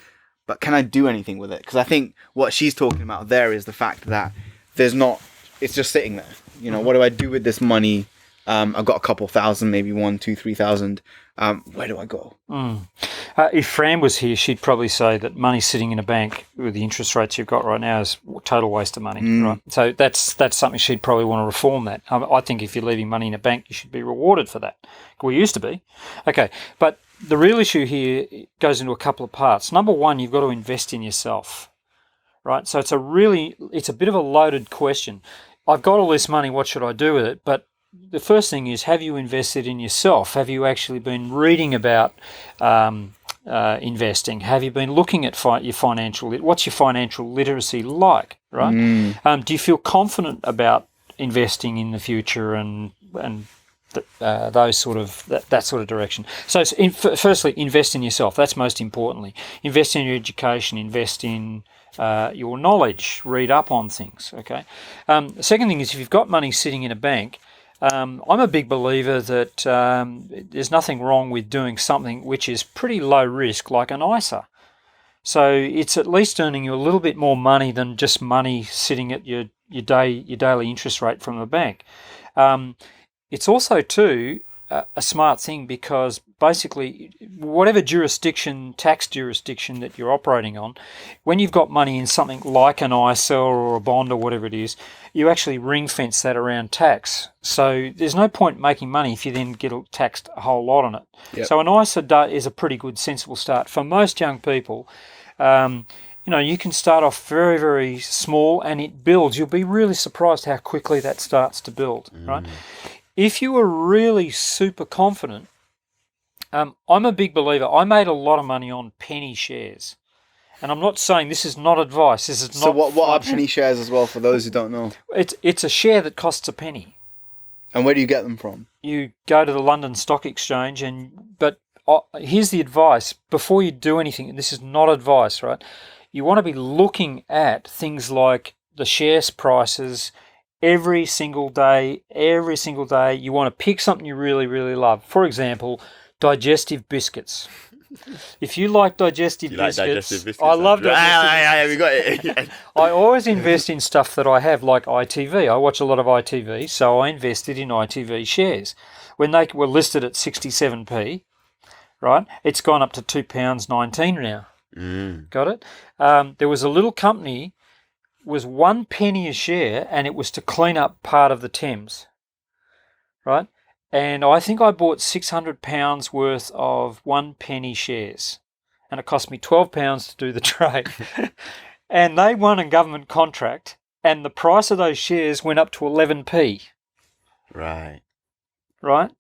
but can I do anything with it? Because I think what she's talking about there is the fact that it's just sitting there. You know, what do I do with this money? I've got a couple thousand, maybe 1, 2, 3,000. Where do I go? If Fran was here, she'd probably say that money sitting in a bank with the interest rates you've got right now is a total waste of money, right? So that's something she'd probably want to reform that. I think if you're leaving money in a bank, you should be rewarded for that. We used to be. Okay, but the real issue here goes into a couple of parts. Number one, you've got to invest in yourself, right? So it's a bit of a loaded question. I've got all this money, what should I do with it? But the first thing is, have you invested in yourself? Have you actually been reading about investing? Have you been looking at your financial? What's your financial literacy like? Right? Do you feel confident about investing in the future and those sort of that sort of direction? So, firstly, invest in yourself. That's most importantly. Invest in your education. Invest in your knowledge. Read up on things. Okay. The second thing is, if you've got money sitting in a bank. I'm a big believer that there's nothing wrong with doing something which is pretty low risk, like an ISA. So it's at least earning you a little bit more money than just money sitting at your daily interest rate from the bank. It's also too a smart thing, because basically whatever tax jurisdiction that you're operating on, when you've got money in something like an ISA or a bond or whatever it is, you actually ring fence that around tax. So there's no point making money if you then get taxed a whole lot on it. Yep. So an ISA is a pretty good, sensible start. For most young people, you can start off very, very small and it builds. You'll be really surprised how quickly that starts to build, right? If you were really super confident, I'm a big believer. I made a lot of money on penny shares. And I'm not saying this is not advice. This is not. So what are penny shares as well, for those who don't know? It's a share that costs a penny. And where do you get them from? You go to the London Stock Exchange, but here's the advice. Before you do anything, and this is not advice, right? You want to be looking at things like the shares prices every single day. You want to pick something you really, really love. For example, digestive biscuits. If you like digestive biscuits, I love digestive biscuits. We got it. I always invest in stuff that I have, like ITV. I watch a lot of ITV, so I invested in ITV shares. When they were listed at 67p, right, it's gone up to £2.19 now. Got it? There was a little company, was 1 penny a share, and it was to clean up part of the Thames, right? And I think I bought £600 worth of 1 penny shares, and it cost me £12 to do the trade. And they won a government contract, and the price of those shares went up to 11p. Right.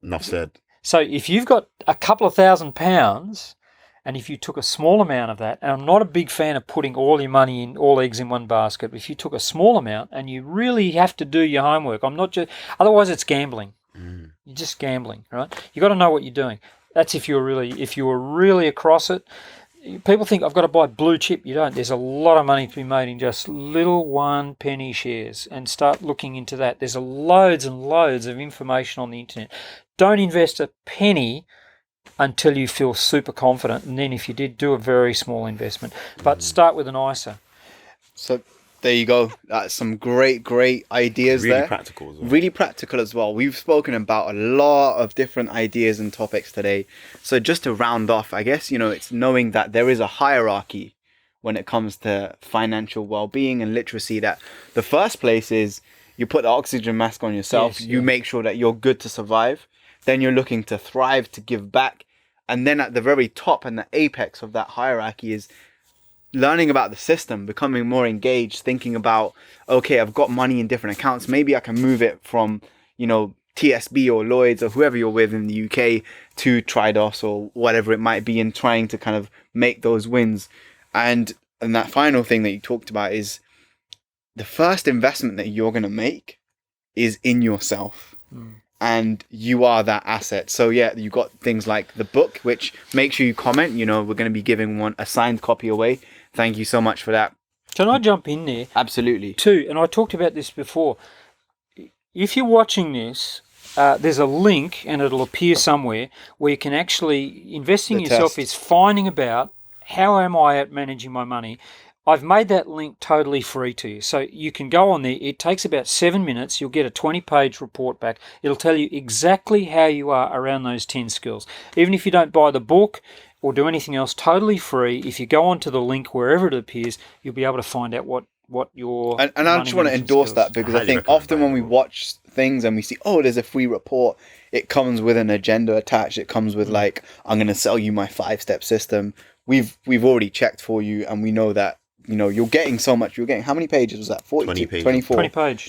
Enough said. So if you've got a couple of £1,000, and if you took a small amount of that, and I'm not a big fan of putting all your money in, all eggs in one basket, but if you took a small amount, and you really have to do your homework, otherwise it's gambling. You're just gambling, right? You got to know what you're doing. That's if you were really across it. People think I've got to buy blue chip. You don't. There's a lot of money to be made in just little 1 penny shares, and start looking into that. There's loads and loads of information on the internet. Don't invest a penny until you feel super confident, and then if you did, do a very small investment. But start with an ISA. So there you go. That's some great ideas really there. Practical as well. Really practical as well. We've spoken about a lot of different ideas and topics today. So just to round off, I guess, it's knowing that there is a hierarchy when it comes to financial well-being and literacy. That the first place is you put the oxygen mask on yourself. Yes, you make sure that you're good to survive. Then you're looking to thrive, to give back. And then at the very top and the apex of that hierarchy is learning about the system, becoming more engaged, thinking about, okay, I've got money in different accounts. Maybe I can move it from, TSB or Lloyds or whoever you're with in the UK to Tridos or whatever it might be, and trying to kind of make those wins. And that final thing that you talked about is the first investment that you're going to make is in yourself. And you are that asset. So yeah, you got things like the book, which make sure you comment. We're going to be giving a signed copy away. Thank you so much for that. Can I jump in there? Absolutely. Too, and I talked about this before. If you're watching this there's a link, and it'll appear somewhere, where you can actually, investing in The yourself test. is finding about how am I at managing my money. I've made that link totally free to you. So you can go on there. It takes about 7 minutes. You'll get a 20-page report back. It'll tell you exactly how you are around those 10 skills. Even if you don't buy the book or do anything else, totally free. If you go onto the link wherever it appears, you'll be able to find out what your And I money just want to management endorse skills. that, because I Highly think recommend often that when we book. watch things and we see, oh, there's a free report, it comes with an agenda attached. It comes with like, I'm going to sell you my 5-step system. We've already checked for you, and we know that, you know, you're getting so much. You're getting, how many pages was that? 42, 20 pages. 24,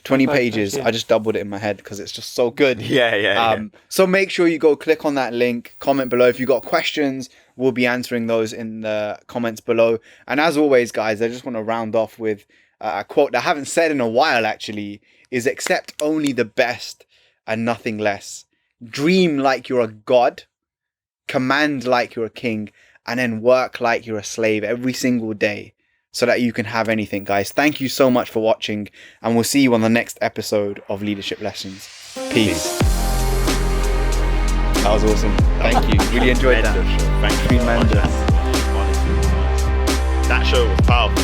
20 pages. yeah. I just doubled it in my head because it's just so good. Yeah. So make sure you go click on that link, comment below. If you've got questions, we'll be answering those in the comments below. And as always, guys, I just want to round off with a quote that I haven't said in a while, actually, is accept only the best and nothing less. Dream like you're a god, command like you're a king, and then work like you're a slave every single day so that you can have anything, guys. Thank you so much for watching, and we'll see you on the next episode of Leadership Lessons. Peace. That was awesome. Thank you. Really enjoyed that. Thank you. Tremendous. Honestly, that show was powerful.